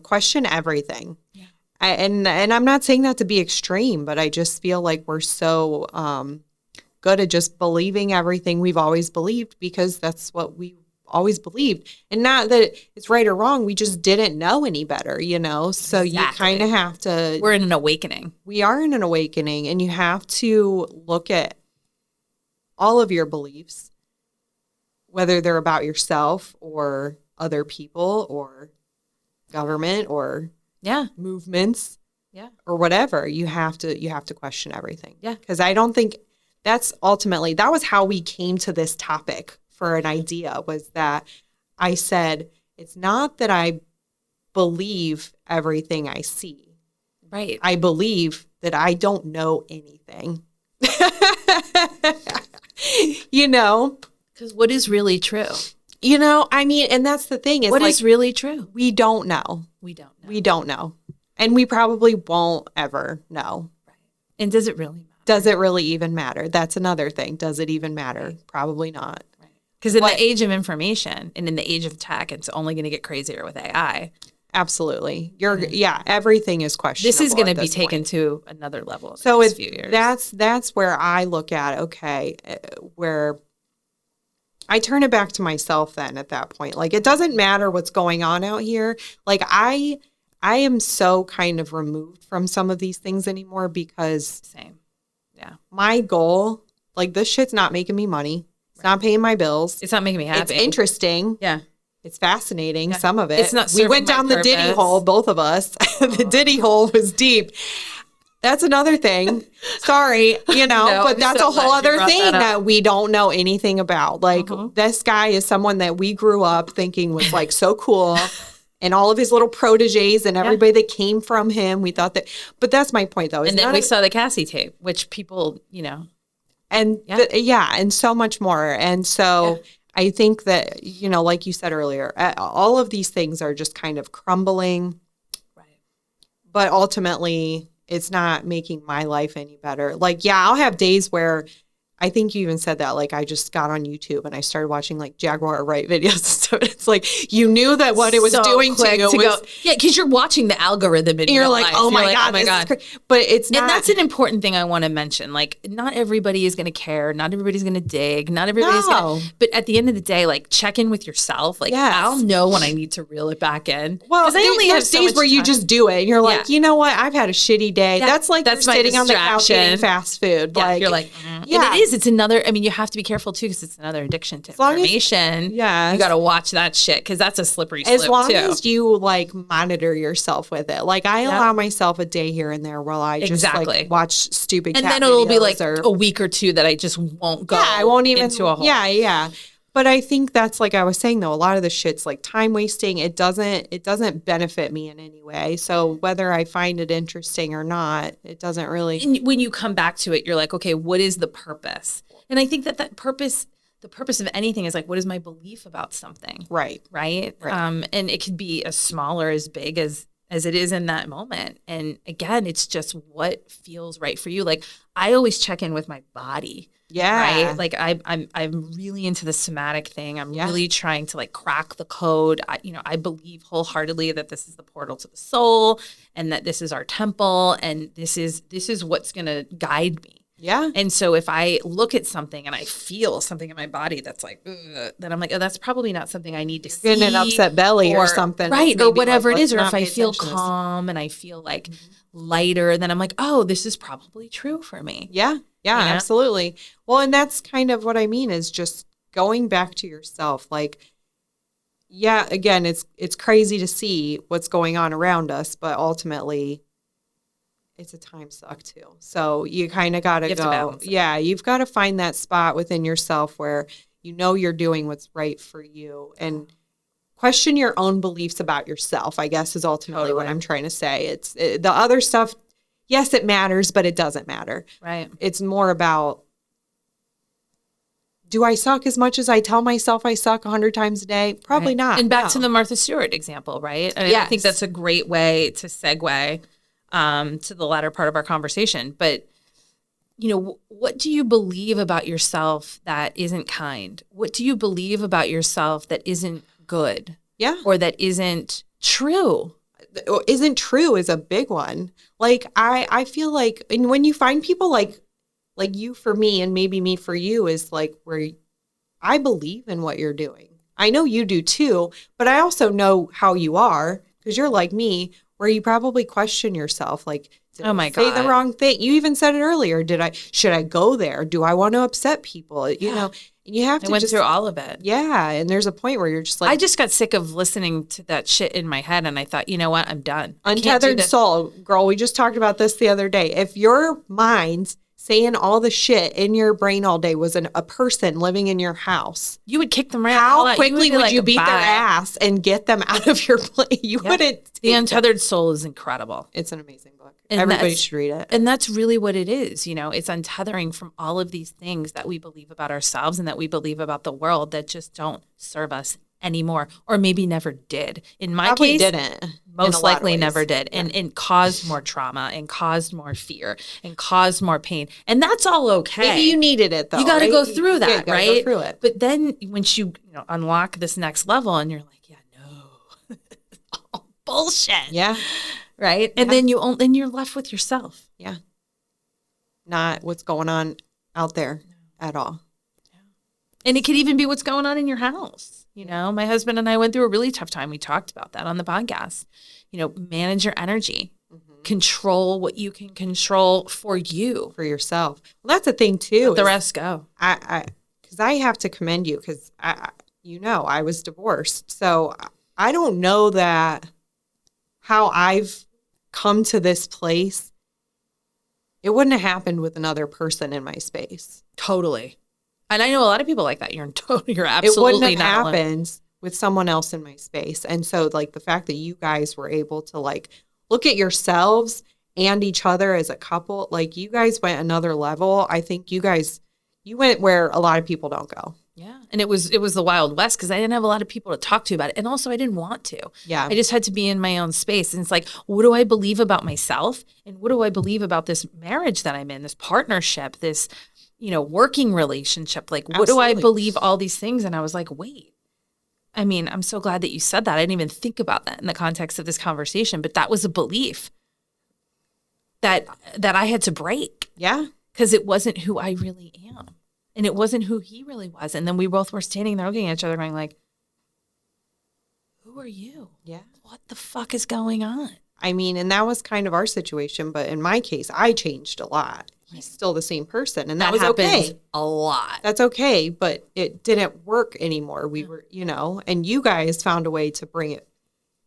question everything. Yeah. And I'm not saying that to be extreme, but I just feel like we're so good at just believing everything we've always believed because that's what we always believed. And not that it's right or wrong. We just didn't know any better, So you kind of have to. We're in an awakening. We are in an awakening. And you have to look at all of your beliefs, whether they're about yourself or other people or government or movements or whatever. You have to question everything. Yeah. Because I don't think that was how we came to this topic. For an idea was that I said, it's not that I believe everything I see. Right. I believe that I don't know anything. Because what is really true? And that's the thing. What is really true? We don't know. We don't know. And we probably won't ever know. Right. And does it really matter? Does it really even matter? That's another thing. Does it even matter? Probably not. Because in the age of information and in the age of tech, it's only going to get crazier with AI. Absolutely. Everything is questionable. This is going to be taken to another level in the next few years. That's where I look at, where I turn it back to myself then at that point. Like, it doesn't matter what's going on out here. Like, I am so kind of removed from some of these things anymore because my goal, like, this shit's not making me money. It's not paying my bills. It's not making me happy. It's interesting. Yeah. It's fascinating, some of it. It's not we went down the Diddy hole, both of us. The Diddy hole was deep. That's another thing. Sorry, but that's a whole other thing that we don't know anything about. Like, this guy is someone that we grew up thinking was like so cool. And all of his little proteges and everybody that came from him, we thought that. But that's my point, though. And then we saw the Cassie tape, which people, And and so much more. And so I think that, like you said earlier, all of these things are just kind of crumbling. Right. But ultimately, it's not making my life any better. Like, I'll have days where I think you even said that, like, I just got on YouTube and I started watching like Jaguar Wright videos and stuff. It's like, you knew that what it was doing to you was, because you're watching the algorithm in you're real like, life. oh my God. But it's not. And that's an important thing I want to mention. Like, not everybody is going to care. Not everybody's going to dig. Not everybody's going to. But at the end of the day, like, check in with yourself. Like, I'll know when I need to reel it back in. Well, I only have days where you just do it and you're like, you know what? I've had a shitty day. Yeah. That's like that's sitting on the couch eating fast food. Yeah, like, you're like, And it is. It's another, you have to be careful too because it's another addiction to information. You got to watch that shit because that's a slippery slope too. As long as you like monitor yourself with it. Like, I allow myself a day here and there where I just like watch stupid cat videos. And then it'll be like a week or two that I just won't go. I won't even into a hole. Yeah. But I think that's like I was saying though, a lot of the shit's like time wasting. It doesn't benefit me in any way. So whether I find it interesting or not, it doesn't really. And when you come back to it, you're like, okay, what is the purpose? And I think that purpose, the purpose of anything is like, what is my belief about something? Right. Right. And it could be as small or as big as it is in that moment. And again, it's just what feels right for you. Like I always check in with my body. Yeah. Right. Like I'm really into the somatic thing. I'm Yeah. really trying to like crack the code. I believe wholeheartedly that this is the portal to the soul and that this is our temple and this is what's going to guide me. Yeah. And so if I look at something and I feel something in my body that's like, ugh, then I'm like, oh, that's probably not something I need to see. Getting an upset belly or something. Right. Or whatever like, it is. Or let's if not I pay feel attention to this. calm and I feel like lighter, then I'm like, oh, this is probably true for me. Yeah. Yeah, You know? absolutely. Well, and that's kind of what I mean is just going back to yourself. Like, yeah, again, it's crazy to see what's going on around us, but ultimately it's a time suck too. So you kind of got to go. Yeah, you've got to find that spot within yourself where you know you're doing what's right for you and question your own beliefs about yourself, I guess is ultimately what I'm trying to say. The other stuff, yes, it matters, but it doesn't matter. Right. It's more about, do I suck as much as I tell myself I suck 100 times a day? Probably not. And back to the Martha Stewart example, right? I mean, I think that's a great way to segue to the latter part of our conversation. But, what do you believe about yourself that isn't kind? What do you believe about yourself that isn't good? Yeah. Or that isn't true? Isn't true is a big one. Like, I feel like, and when you find people like you for me and maybe me for you is like where I believe in what you're doing. I know you do too, but I also know how you are because you're like me where you probably question yourself. Like, did I say the wrong thing? You even said it earlier. Should I go there? Do I want to upset people? You know, and you have to I went through all of it. Yeah. And there's a point where you're just like, I just got sick of listening to that shit in my head. And I thought, you know what? I'm done. Untethered soul, girl. We just talked about this the other day. If your mind's saying all the shit in your brain all day was a person living in your house, you would kick them right out. How quickly would you beat their ass and get them out of your place? You wouldn't. The Untethered Soul is incredible. It's an amazing book. And everybody should read it. And that's really what it is. It's untethering from all of these things that we believe about ourselves and that we believe about the world that just don't serve us anymore, or maybe never did. In my Probably case, didn't. Most likely never did. And caused more trauma and caused more fear and caused more pain. And that's all okay. Maybe you needed it though. You got to go through that, right? Go through it. But then once you unlock this next level and you're like, yeah, no, it's all bullshit. Yeah. Right. And then you're left with yourself. Yeah. Not what's going on out there at all. Yeah. And it could even be what's going on in your house. My husband and I went through a really tough time. We talked about that on the podcast. Manage your energy, control what you can control for you, for yourself. Well, that's the thing too. Let the rest go. Because I have to commend you because I was divorced. So I don't know that how I've come to this place. It wouldn't have happened with another person in my space. Totally. And I know a lot of people like that. You're absolutely it wouldn't have not happened with someone else in my space. And so like the fact that you guys were able to like look at yourselves and each other as a couple, like you guys went another level. I think you went where a lot of people don't go. Yeah. And it was the Wild West because I didn't have a lot of people to talk to about it. And also I didn't want to. Yeah. I just had to be in my own space. And it's like, what do I believe about myself? And what do I believe about this marriage that I'm in, this partnership, this working relationship? Like, what do I believe all these things? And I was like, wait, I mean, I'm so glad that you said that. I didn't even think about that in the context of this conversation, but that was a belief that I had to break. Yeah. Because it wasn't who I really am. And it wasn't who he really was. And then we both were standing there looking at each other going like, who are you? Yeah. What the fuck is going on? I mean, and that was kind of our situation. But in my case, I changed a lot. He's still the same person. And that was okay. A lot. That's okay. But it didn't work anymore. We were, and you guys found a way to bring it.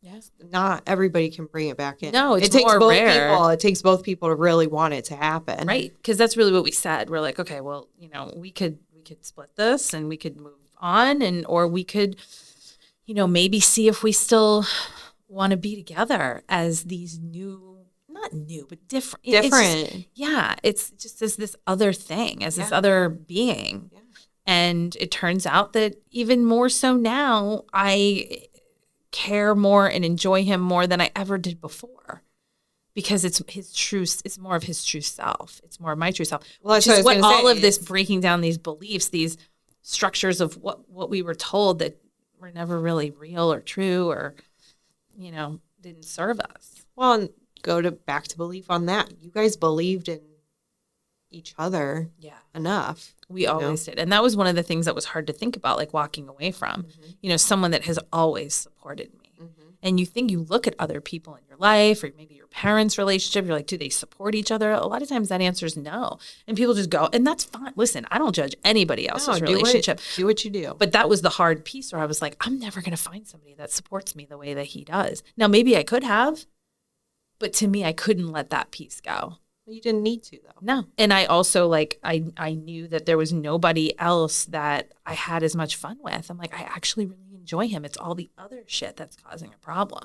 Yes. Not everybody can bring it back in. No, it takes more both rare. people. It takes both people to really want it to happen. Right. Because that's really what we said. We're like, okay, well, we could split this and we could move on, or we could, maybe see if we still want to be together as these not new, but different. It's just as this other thing, as this other being. Yeah. And it turns out that even more so now, I care more and enjoy him more than I ever did before. Because it's more of his true self. It's more of my true self. Well, that's what all of this breaking down these beliefs, these structures of what we were told that were never really real or true or, didn't serve us. Well, and back to belief on that. You guys believed in each other enough. We always did. And that was one of the things that was hard to think about, like walking away from, someone that has always supported me. Mm-hmm. And you look at other people in your life or maybe your parents' relationship, you're like, do they support each other? A lot of times that answer is no. And people just go, and that's fine. Listen, I don't judge anybody else's relationship. Do what you do. But that was the hard piece where I was like, I'm never going to find somebody that supports me the way that he does. Now, maybe I could have, but to me, I couldn't let that piece go. You didn't need to, though. No. And I also, I knew that there was nobody else that I had as much fun with. I'm like, I actually really enjoy him. It's all the other shit that's causing a problem,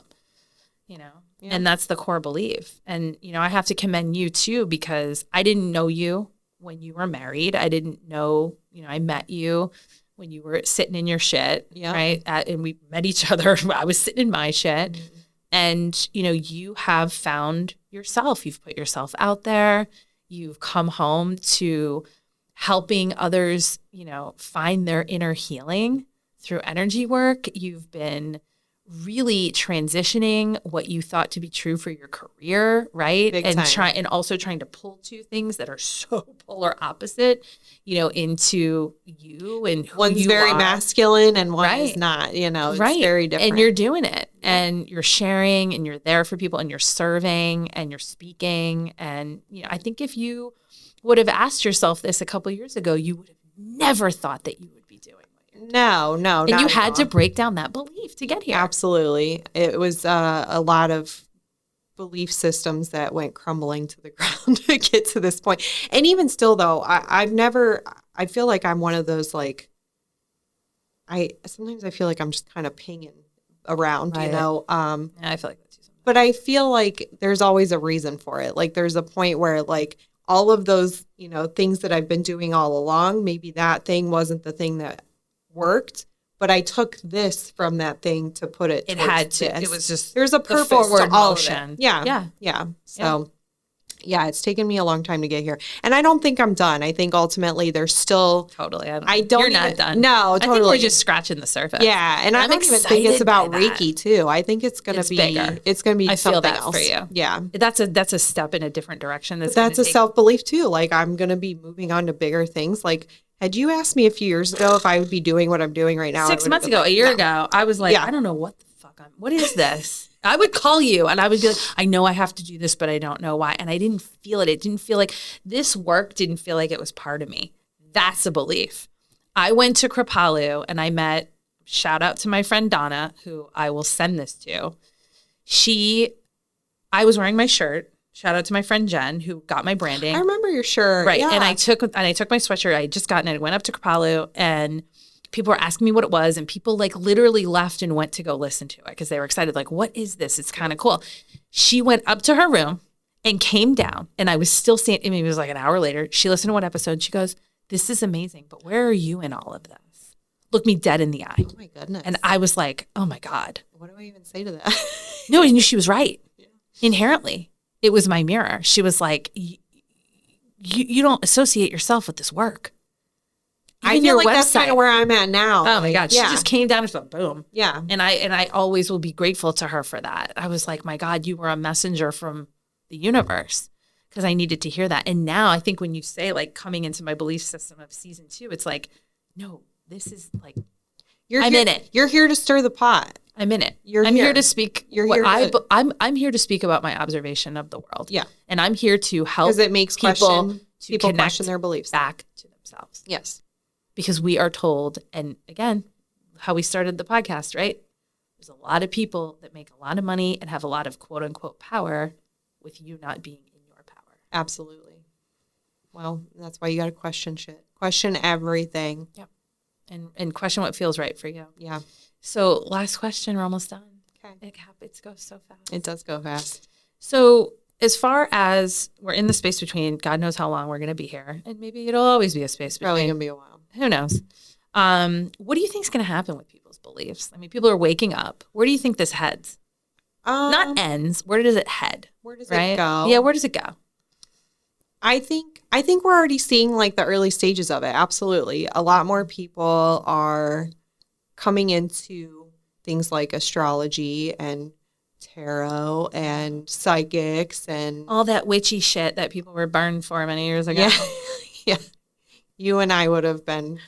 Yeah. And that's the core belief. And, I have to commend you, too, because I didn't know you when you were married. I didn't know, I met you when you were sitting in your shit, right? And we met each other. I was sitting in my shit. Mm-hmm. And, you have found yourself. You've put yourself out there. You've come home to helping others, find their inner healing through energy work. You've been really transitioning what you thought to be true for your career, right? Big and time. And also trying to pull two things that are so polar opposite, into you and who one's you very are. Masculine and one is not, it's very different. And you're doing it and you're sharing and you're there for people and you're serving and you're speaking. And, I think if you would have asked yourself this a couple of years ago, you would have never thought that you would be doing. No. And you had to break down that belief to get here. Absolutely. It was a lot of belief systems that went crumbling to the ground to get to this point. And even still, though, I feel like I'm one of those, sometimes I feel like I'm just kind of pinging around, right. Yeah, I feel like that too. But I feel like there's always a reason for it. Like there's a point where all of those, things that I've been doing all along, maybe that thing wasn't the thing that worked, but I took this from that thing to put it. It had to. This. It was just there's a purpose forward to all motion. Of it. Yeah. So, it's taken me a long time to get here, and I don't think I'm done. I think ultimately there's still totally. You're not done. No, totally. I think we're just scratching the surface. Yeah, and I don't even think it's about Reiki too. I think it's going to be bigger. It's going to be I something feel that else for you. Yeah, that's a step in a different direction. That's a self-belief too. Like I'm going to be moving on to bigger things. Like had you asked me a few years ago if I would be doing what I'm doing right now, 6 months ago, a year ago, I was like, I don't know what the fuck what is this? I would call you and I would be like, I know I have to do this, but I don't know why. And I didn't feel it. It didn't feel like this work didn't feel like it was part of me. That's a belief. I went to Kripalu and I met, shout out to my friend Donna, who I will send this to. I was wearing my shirt. Shout out to my friend Jen, who got my branding. I remember your shirt. Right. Yeah. And I took my sweatshirt. I had just gotten it. I went up to Kripalu and people were asking me what it was. And people literally left and went to go listen to it because they were excited. Like, what is this? It's kind of cool. She went up to her room and came down. And I was still seeing, it was like an hour later. She listened to one episode. She goes, this is amazing. But where are you in all of this? Looked me dead in the eye. Oh, my goodness. And I was like, oh, my God. What do I even say to that? No, I knew she was right. Yeah. Inherently. It was my mirror. She was like, you don't associate yourself with this work. Even I feel like website. That's kind of where I'm at now. Oh my God. She just came down and went boom. Yeah. And I always will be grateful to her for that. I was like, my God, you were a messenger from the universe because I needed to hear that. And now I think when you say coming into my belief system of season 2, it's like, no, this is I'm in it. You're here to stir the pot. I'm in it. I'm here to speak. I'm here to speak about my observation of the world. Yeah. And I'm here to help because it makes people question their beliefs back to themselves. Yes. Because we are told, and again, how we started the podcast, right? There's a lot of people that make a lot of money and have a lot of quote unquote power with you not being in your power. Absolutely. Well, that's why you got to question shit. Question everything. Yep. and question what feels right for you. Yeah. So last question, we're almost done. Okay. It goes so fast. It does go fast. So as far as we're in the space between, God knows how long we're going to be here, and maybe it'll always be a space between. Probably going to be a while. Who knows? What do you think is going to happen with people's beliefs? I mean, people are waking up. Where do you think this heads? Not ends. Where does it head? Where does it go? Yeah, where does it go? I think we're already seeing like the early stages of it. Absolutely. A lot more people are coming into things like astrology and tarot and psychics and all that witchy shit that people were burned for many years ago. Yeah. Yeah. You and I would have been.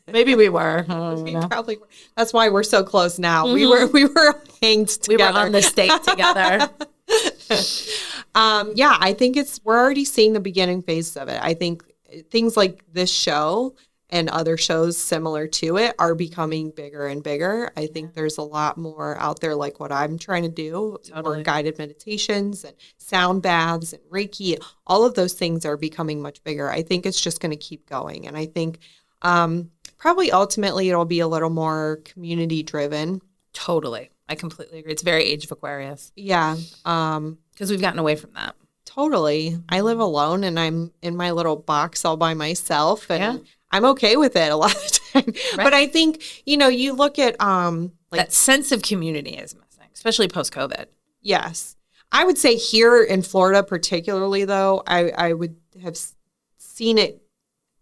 Maybe we were. We probably were. That's why we're so close now. Mm-hmm. We were hanged together. We were on the stake together. Yeah, I think we're already seeing the beginning phases of it. I think things like this show and other shows similar to it are becoming bigger and bigger. I think there's a lot more out there like what I'm trying to do, more guided meditations and sound baths and Reiki. All of those things are becoming much bigger. I think it's just going to keep going. And I think probably ultimately it'll be a little more community driven. Totally. I completely agree. It's very Age of Aquarius. Yeah. Because we've gotten away from that. Totally. I live alone and I'm in my little box all by myself and I'm okay with it a lot of the time. Right. But I think, you look at like that sense of community is missing, especially post-COVID. Yes. I would say here in Florida particularly though, I would have seen it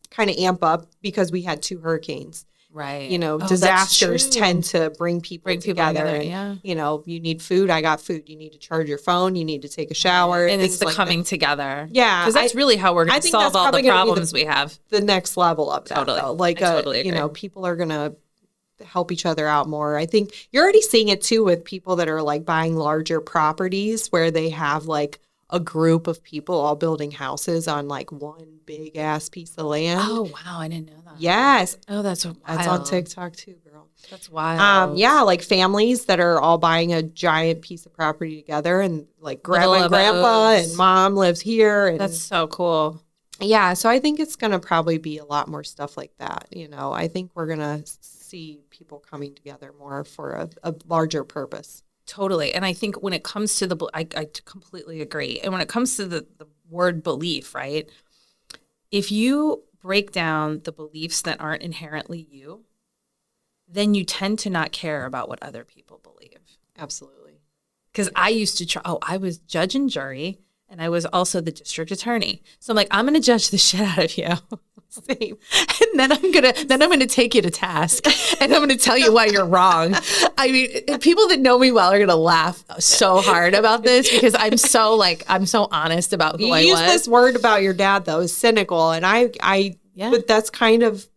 kind of amp up because we had 2 hurricanes. Right. Disasters tend to bring people together. And, you need food. I got food. You need to charge your phone. You need to take a shower. And it's the like coming together. Yeah. Because that's really how we're going to solve all the problems we have. The next level of that. Totally. Though. Like, I totally agree. People are going to help each other out more. I think you're already seeing it too with people that are like buying larger properties where they have like a group of people all building houses on like one big ass piece of land. Oh, wow. I didn't know that. Yes. Oh, that's wild. That's on TikTok too, girl. That's wild. Yeah, like families that are all buying a giant piece of property together and like grandma and grandpa and mom lives here. And that's so cool. Yeah. So I think it's going to probably be a lot more stuff like that. I think we're going to see people coming together more for a larger purpose. Totally. And I think when it comes to I completely agree. And when it comes to the word belief, right? If you break down the beliefs that aren't inherently you, then you tend to not care about what other people believe. Absolutely. Because I used to I was judge and jury, and I was also the district attorney. So I'm like, I'm going to judge the shit out of you. Same. And then I'm gonna take you to task, and I'm gonna tell you why you're wrong. I mean, people that know me well are gonna laugh so hard about this because I'm so honest about who I was. You use this word about your dad though, is cynical, and but that's kind of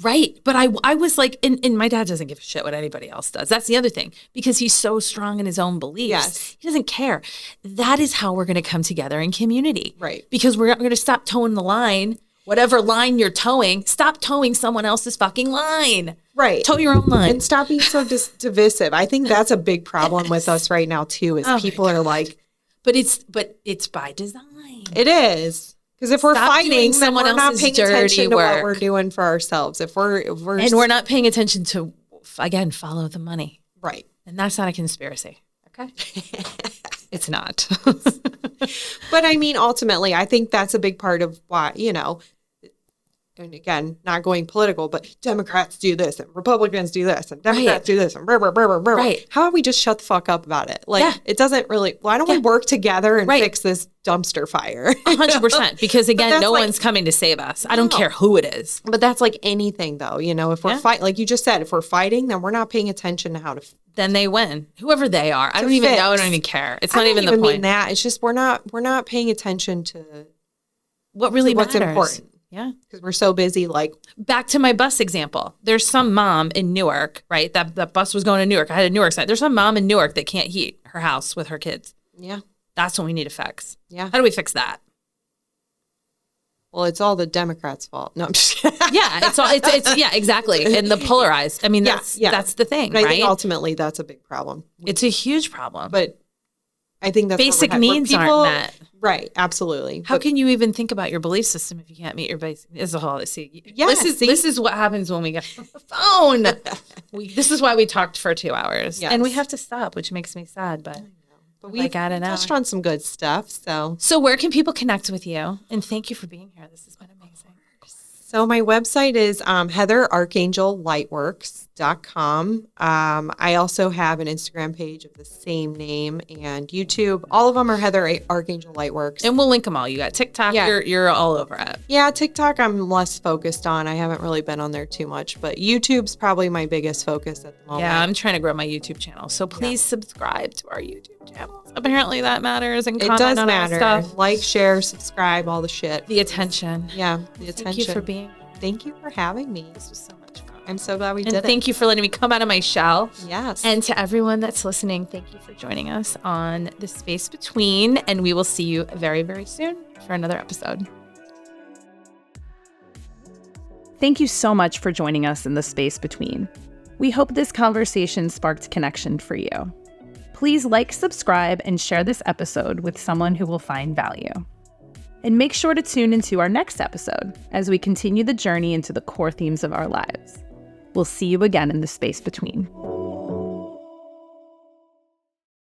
right. But I was like, and my dad doesn't give a shit what anybody else does. That's the other thing, because he's so strong in his own beliefs. Yes. He doesn't care. That is how we're gonna come together in community, right? Because we're gonna stop towing the line. Whatever line you're towing, stop towing someone else's fucking line. Right. Tow your own line. And stop being so divisive. I think that's a big problem with us right now, too, is people are like... But it's by design. It is. Because if we're fighting, then we're not paying attention to what we're doing for ourselves. And we're not paying attention to, again, follow the money. Right. And that's not a conspiracy. Okay? It's not. But I mean, ultimately, I think that's a big part of why, and again, not going political, but Democrats do this and Republicans do this and Democrats do this and blah, blah, blah, blah, blah. Right. How about we just shut the fuck up about it? Like, it doesn't really, why don't we work together and fix this dumpster fire? 100%. Because again, no one's coming to save us. I don't care who it is. But that's like anything though, if we're fighting, like you just said, if we're fighting, then we're not paying attention to how to then they win. Whoever they are. I don't even know. I don't even care. It's not even the point. I mean that. It's just we're not paying attention to what really matters. What's important. Yeah. Because we're so busy, like... Back to my bus example. There's some mom in Newark, right? That bus was going to Newark. I had a Newark side. There's some mom in Newark that can't heat her house with her kids. Yeah. That's what we need to fix. Yeah. How do we fix that? Well, it's all the Democrats' fault. No, I'm just kidding. Yeah, it's yeah, exactly. And the polarized. I mean, that's the thing, but right? I think ultimately that's a big problem. It's a huge problem. But I think that's basic needs aren't met. Right. Absolutely. How can you even think about your belief system if you can't meet your basic? This is a whole. See, Yes, this is what happens when we get on the phone. This is why we talked for 2 hours, and we have to stop, which makes me sad. But we touched on some good stuff. So where can people connect with you? And thank you for being here. This has been amazing. So my website is heatherarcangellightworks.com. I also have an Instagram page of the same name and YouTube. All of them are Heather Arcangel Lightworks. And we'll link them all. You got TikTok. Yeah. You're all over it. Yeah, TikTok I'm less focused on. I haven't really been on there too much, but YouTube's probably my biggest focus at the moment. Yeah, I'm trying to grow my YouTube channel. So please subscribe to our YouTube channel. Apparently that matters. And it does matter. Stuff. Like, share, subscribe, all the shit. The attention. Yeah, the attention. Thank you for being here. Thank you for having me. This was so much fun. I'm so glad we did it. And thank you for letting me come out of my shell. Yes. And to everyone that's listening, thank you for joining us on The Space Between. And we will see you very, very soon for another episode. Thank you so much for joining us in The Space Between. We hope this conversation sparked connection for you. Please like, subscribe, and share this episode with someone who will find value. And make sure to tune into our next episode as we continue the journey into the core themes of our lives. We'll see you again in The Space Between.